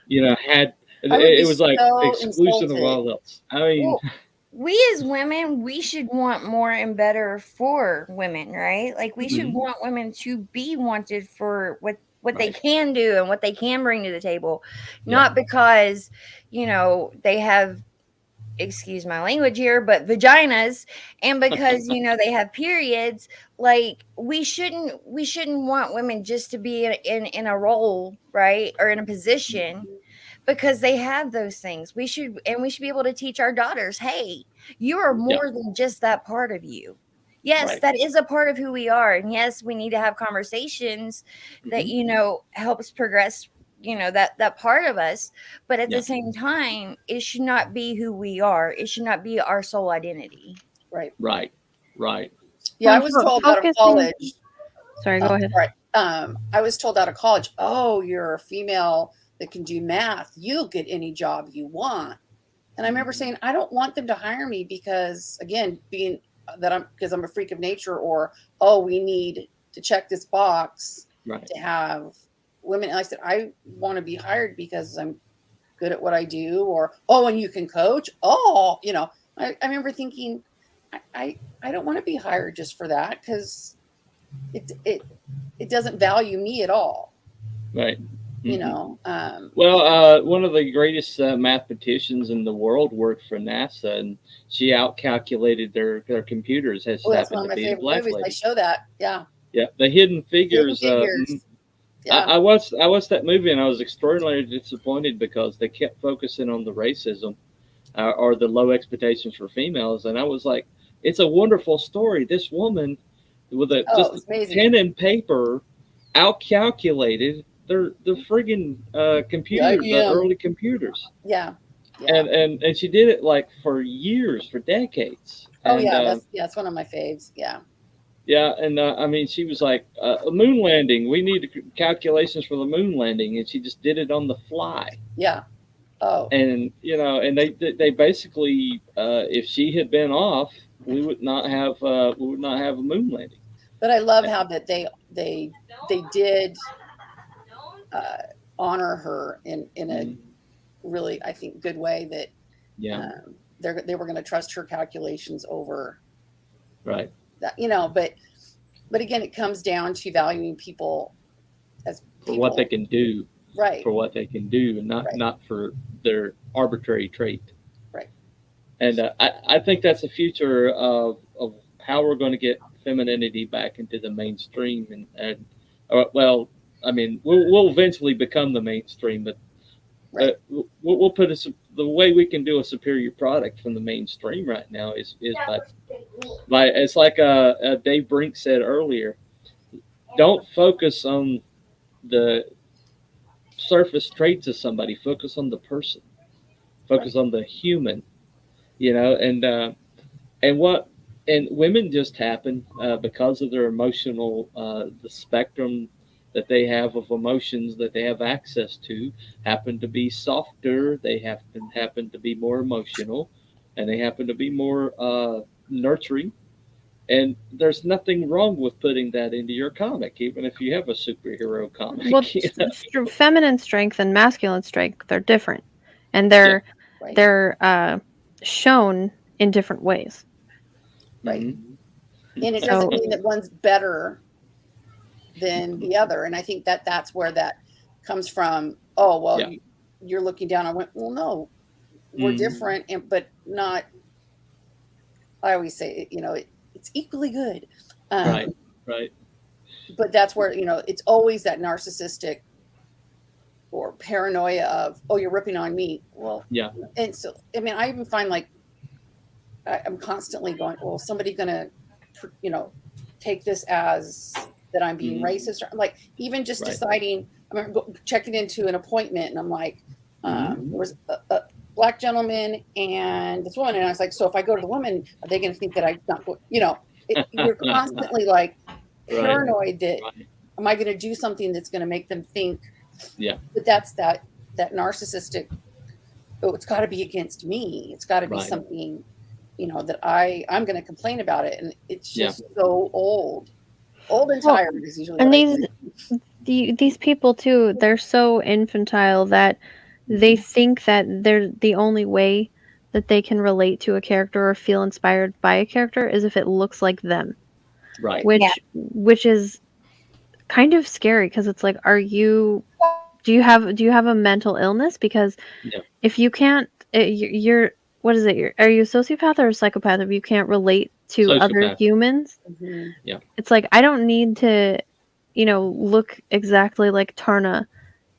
It was like exclusive of all else. I mean, we as women, we should want more and better for women, right? Like, we should want women to be wanted for what they can do and what they can bring to the table, not because they have, excuse my language here, but vaginas, and because they have periods. Like, we shouldn't want women just to be in a role, right, or in a position, because they have those things. We should be able to teach our daughters, hey, you are more than just that part of you. Yes, that is a part of who we are, and yes, we need to have conversations that helps progress that part of us, but at the same time, it should not be who we are. It should not be our sole identity. Right. Yeah, I was told out of college. Sorry, go ahead. Right. I was told out of college, oh, you're a female that can do math, you'll get any job you want. And I remember saying, I don't want them to hire me because, again, because I'm a freak of nature, or, oh, we need to check this box to have women. And I said, I want to be hired because I'm good at what I do, or, oh, and you can coach. Oh, I remember thinking, I don't want to be hired just for that, because it doesn't value me at all. Right. You know, well, one of the greatest mathematicians in the world worked for NASA, and she outcalculated their computers. Has that's happened one of my to be a favorite black movies. I lady. show that. Yeah. Yeah, the Hidden Figures. Yeah. I watched that movie, and I was extraordinarily disappointed because they kept focusing on the racism or the low expectations for females, and I was like, it's a wonderful story. This woman with just a pen and paper outcalculated the friggin' computer, the early computers. Yeah. And she did it like for years, for decades. Oh and, that's one of my faves. Yeah. Yeah, and I mean, she was like, a moon landing. We need calculations for the moon landing, and she just did it on the fly. Yeah. Oh. And and they basically, if she had been off, we would not have a moon landing. But I love how that they did honor her in a really, I think, good way. That they were going to trust her calculations over right that, but again, it comes down to valuing people as people. For what they can do, right? For what they can do, and not for their arbitrary trait, right? And I think that's the future of how we're going to get femininity back into the mainstream, and well, I mean, we'll eventually become the mainstream, but we'll put the way we can do a superior product from the mainstream right now is by it's like Dave Brink said earlier. Don't focus on the surface traits of somebody. Focus on the person. Focus on the human. And women just happen because of their emotional the spectrum that they have of emotions that they have access to happen to be softer. They happen to be more emotional, and they happen to be more nurturing. And there's nothing wrong with putting that into your comic, even if you have a superhero comic. Well, feminine strength and masculine strength, they're different, and they're shown in different ways. Right. And it doesn't mean that one's better than the other. And I think that that's where that comes from. Oh, well, you're looking down. I went, well, no, we're different, but not. I always say, it's equally good. Right. But that's where, it's always that narcissistic or paranoia of, oh, you're ripping on me. Well, yeah. And so, I mean, I even find like, I'm constantly going, well, somebody going to, take this as that I'm being racist, or like even just deciding. I remember checking into an appointment, and I'm like, there was a black gentleman and this woman, and I was like, so if I go to the woman, are they going to think that I'm not going? You're constantly like paranoid that am I going to do something that's going to make them think? Yeah. But that's that narcissistic. Oh, it's got to be against me. It's got to be something. That I'm going to complain about it, and it's just so old and tired. Is usually and these people too. They're so infantile that they think that they're the only way that they can relate to a character or feel inspired by a character is if it looks like them, right? Which is kind of scary because it's like, do you have a mental illness? Because if you can't, you're what is it? Are you a sociopath or a psychopath if you can't relate to other humans? Yeah. It's like, I don't need to, look exactly like Tarna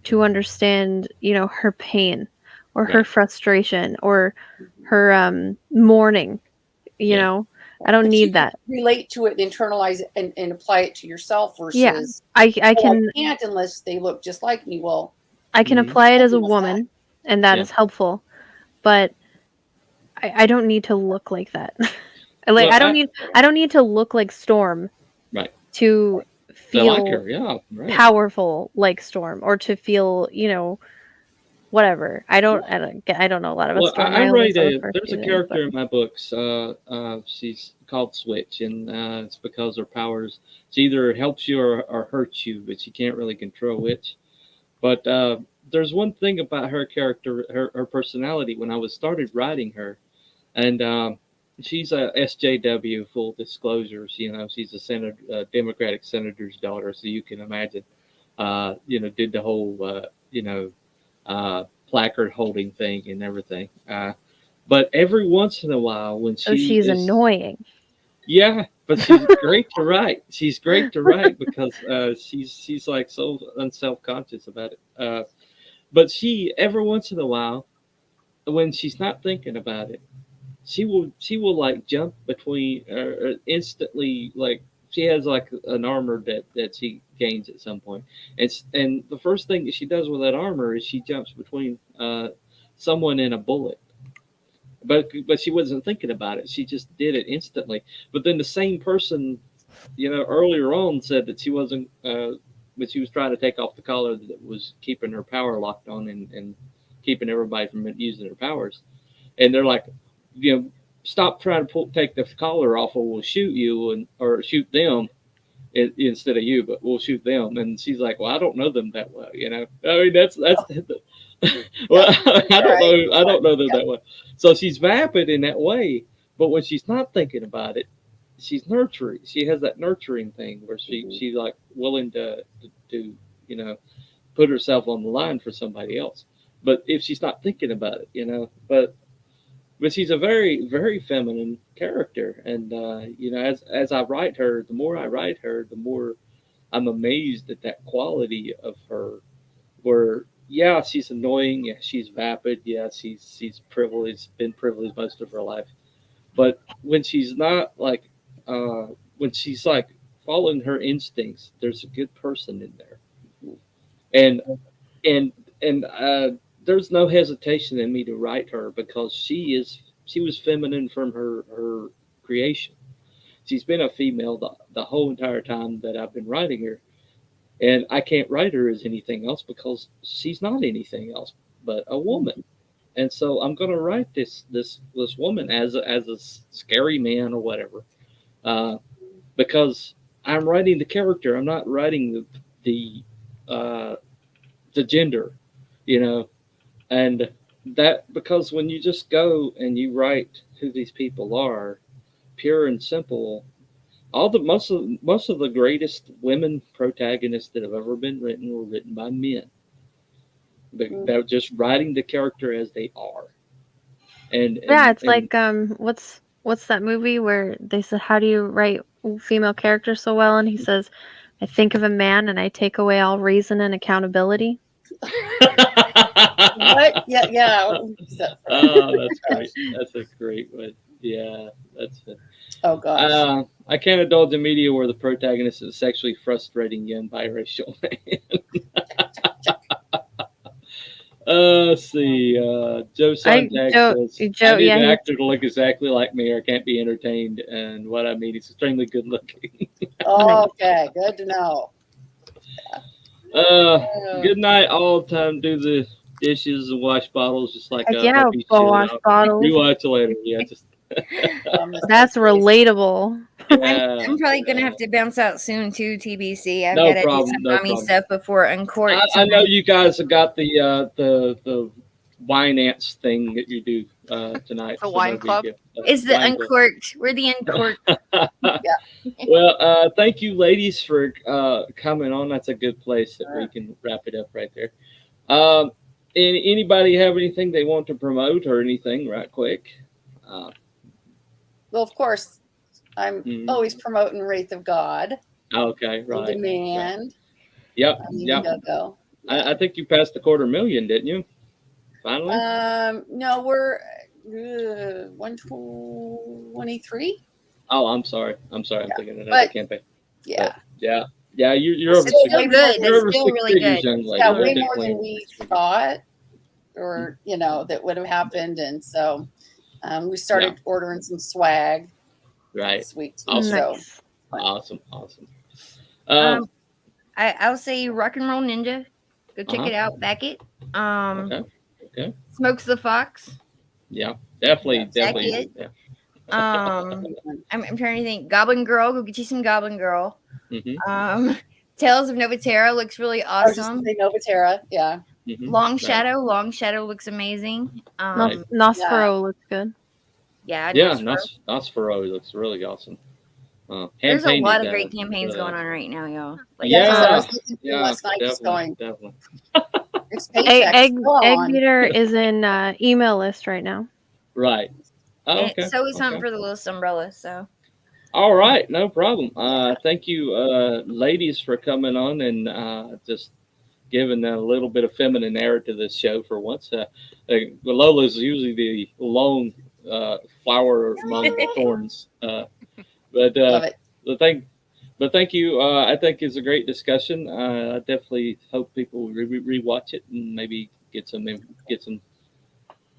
to understand, her pain or her frustration or her mourning, I don't need that. Relate to it, internalize it, and apply it to yourself versus I can I can't unless they look just like me. Well, I can apply it as a woman, and that is helpful, but I don't need to look like that. Like, I don't need to look like Storm, to feel like her, powerful like Storm, or to feel, whatever. I don't know a lot about Storm. I write there's a character in my books. She's called Switch, and it's because her powers, she either helps you or hurts you, but she can't really control which. But there's one thing about her character, her personality. When I started writing her, and she's a SJW, full disclosures. She's a Democratic senator's daughter, so you can imagine. did the whole placard holding thing and everything. But every once in a while, when So she she's is, annoying. yeah, but she's great to write. She's great to write because she's like so unself conscious about it. But she every once in a while, when she's not thinking about it, she will like jump between or instantly like she has like an armor that she gains at some point. And the first thing that she does with that armor is she jumps between someone and a bullet. But she wasn't thinking about it. She just did it instantly. But then the same person, earlier on said that she wasn't, but she was trying to take off the collar that was keeping her power locked on and keeping everybody from using their powers. And they're like, stop trying to take the collar off, or we'll shoot you or shoot them instead of you, but we'll shoot them. And she's like, well, I don't know them that well. I mean, that's well, I don't know them that well. So she's vapid in that way, but when she's not thinking about it, she's nurturing. She has that nurturing thing where she's like willing to put herself on the line for somebody else. But if she's not thinking about it, but she's a very, very feminine character, and as I write her, the more I write her, the more I'm amazed at that quality of her. Where yeah, she's annoying, yeah, she's vapid, yeah, she's privileged, been privileged most of her life, but when she's not like, when she's like following her instincts, there's a good person in there, and and and there's no hesitation in me to write her because she was feminine from her creation. She's been a female the whole entire time that I've been writing her, and I can't write her as anything else because she's not anything else but a woman. And so I'm going to write this woman as a scary man or whatever, uh, because I'm writing the character. I'm not writing uh, the gender, you know, and that because when you just go and you write who these people are, pure and simple, all the most of the greatest women protagonists that have ever been written were written by men. They're just writing the character as they are. And Yeah, it's and like what's that movie where they said, "How do you write female characters so well?" And he says, "I think of a man and I take away all reason and accountability." What? Yeah. Oh, that's great. That's a great one. Yeah, that's it. Oh gosh. I can't indulge in media where the protagonist is a sexually frustrating young biracial man. Let's see. Joe Sontag says, Joe, I need yeah, an actor to look exactly like me or I can't be entertained. And what I mean, he's extremely good looking. Okay, good to know. Good night, all. Time to do the dishes and wash bottles just like yeah, Huppy go should. wash bottles. We watch later. Yeah, just That's relatable. yeah. I'm probably gonna have to bounce out soon too. TBC. I've No got to do some mommy stuff before Uncork. I know you guys have got the wine ants thing that you do tonight. The wine club. Is the Uncorked? We're the Uncorked. Yeah. Well, thank you, ladies, for coming on. That's a good place that we can wrap it up right there. Anybody have anything they want to promote or anything, right quick? Well, of course, I'm always promoting Wraith of God. Okay, right. On demand. Right. Yep. Go. I think you passed the 250,000, didn't you? Finally? No, we're 123. Oh, I'm sorry. I'm thinking of that campaign. Yeah. But, yeah. You're over. It's still good. It's still really good. Yeah, way more than we thought, or that would have happened, and so we started ordering some swag. Right. This week. Awesome. So, awesome. I'll say Rock and Roll Ninja. Go check it out. Back it. Okay. Smokes the Fox. Yeah, definitely. Yeah. I'm trying to think. Goblin Girl. Go get you some Goblin Girl. Mm-hmm. Tales of Novatera looks really awesome. Novatera, yeah. Mm-hmm. Long Shadow looks amazing. Nosferatu looks good. Yeah. Nosferatu looks really awesome. There's a lot of great campaigns going on right now, y'all. Like, I was last night just going. Definitely. Egg Beater is in email list right now. Right. Oh, okay. So is Hunt for the Littlest Umbrella. So. All right, no problem. Thank you, ladies, for coming on and just giving a little bit of feminine air to this show for once. Lola's usually the lone flower among the thorns, but thank you. I think it's a great discussion. I definitely hope people rewatch it and maybe get some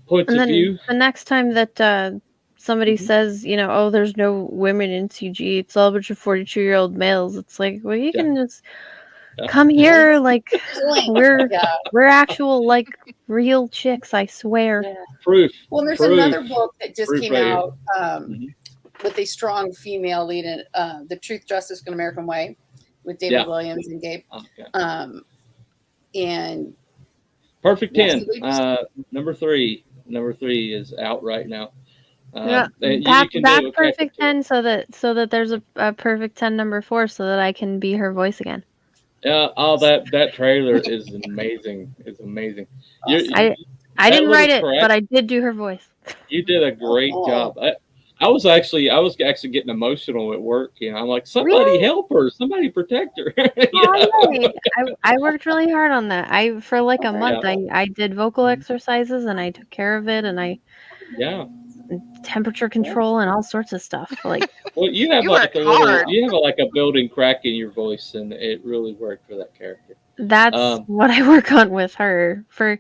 points of view. The next time that somebody says, oh, there's no women in CG, it's all a bunch of 42-year-old males. It's like, well, you can just come here, like we're actual like real chicks, I swear. Yeah. Proof. Well, there's another book that just came out with a strong female lead in The Truth, Justice, and American Way with David Williams and Gabe. Okay. And Perfect 10. Number three is out right now. That's perfect 10 so that there's a perfect 10 number 4 so that I can be her voice again. Yeah, that trailer is amazing. It's amazing. I didn't write it, but I did do her voice. You did a great job. I was actually getting emotional at work. I'm like, somebody help her, somebody protect her. I worked really hard on that. For like a month, I did vocal exercises and I took care of it and temperature control and all sorts of stuff. Like, well, you have a building crack in your voice, and it really worked for that character. That's what I work on with her. For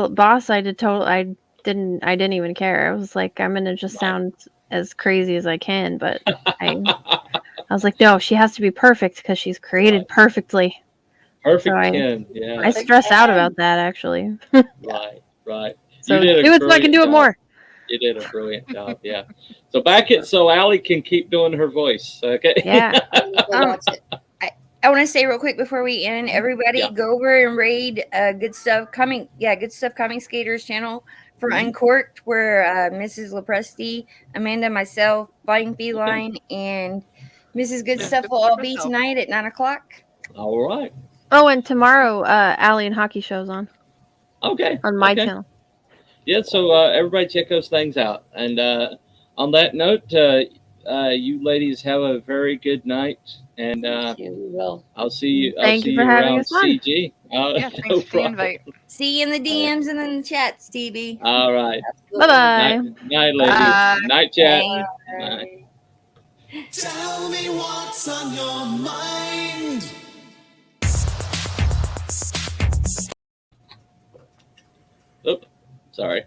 Boss, I didn't even care. I was like, I'm gonna just sound as crazy as I can, but I was like, no, she has to be perfect because she's created perfectly. Perfect. I stress out about that actually. Right. So do it so I can do it more. You did a brilliant job, yeah. So back it so Allie can keep doing her voice, okay? Yeah. I want to say real quick before we end, everybody go over and raid Good Stuff Coming Skaters channel for Uncorked, where Mrs. Lepresti, Amanda, myself, Fighting Feline, and Mrs. Good Stuff will all be tonight at 9:00. All right. Oh, and tomorrow, Allie and Hockey Show's on. Okay. On my channel. Yeah, so everybody check those things out. And on that note, you ladies have a very good night. And I'll see you. Thank you for having us on. CG. Thanks for the invite. See you in the DMs and in the chat, Stevie. All right. Bye-bye. Night, ladies. Night, chat. Bye. Tell me what's on your mind. Oop, sorry.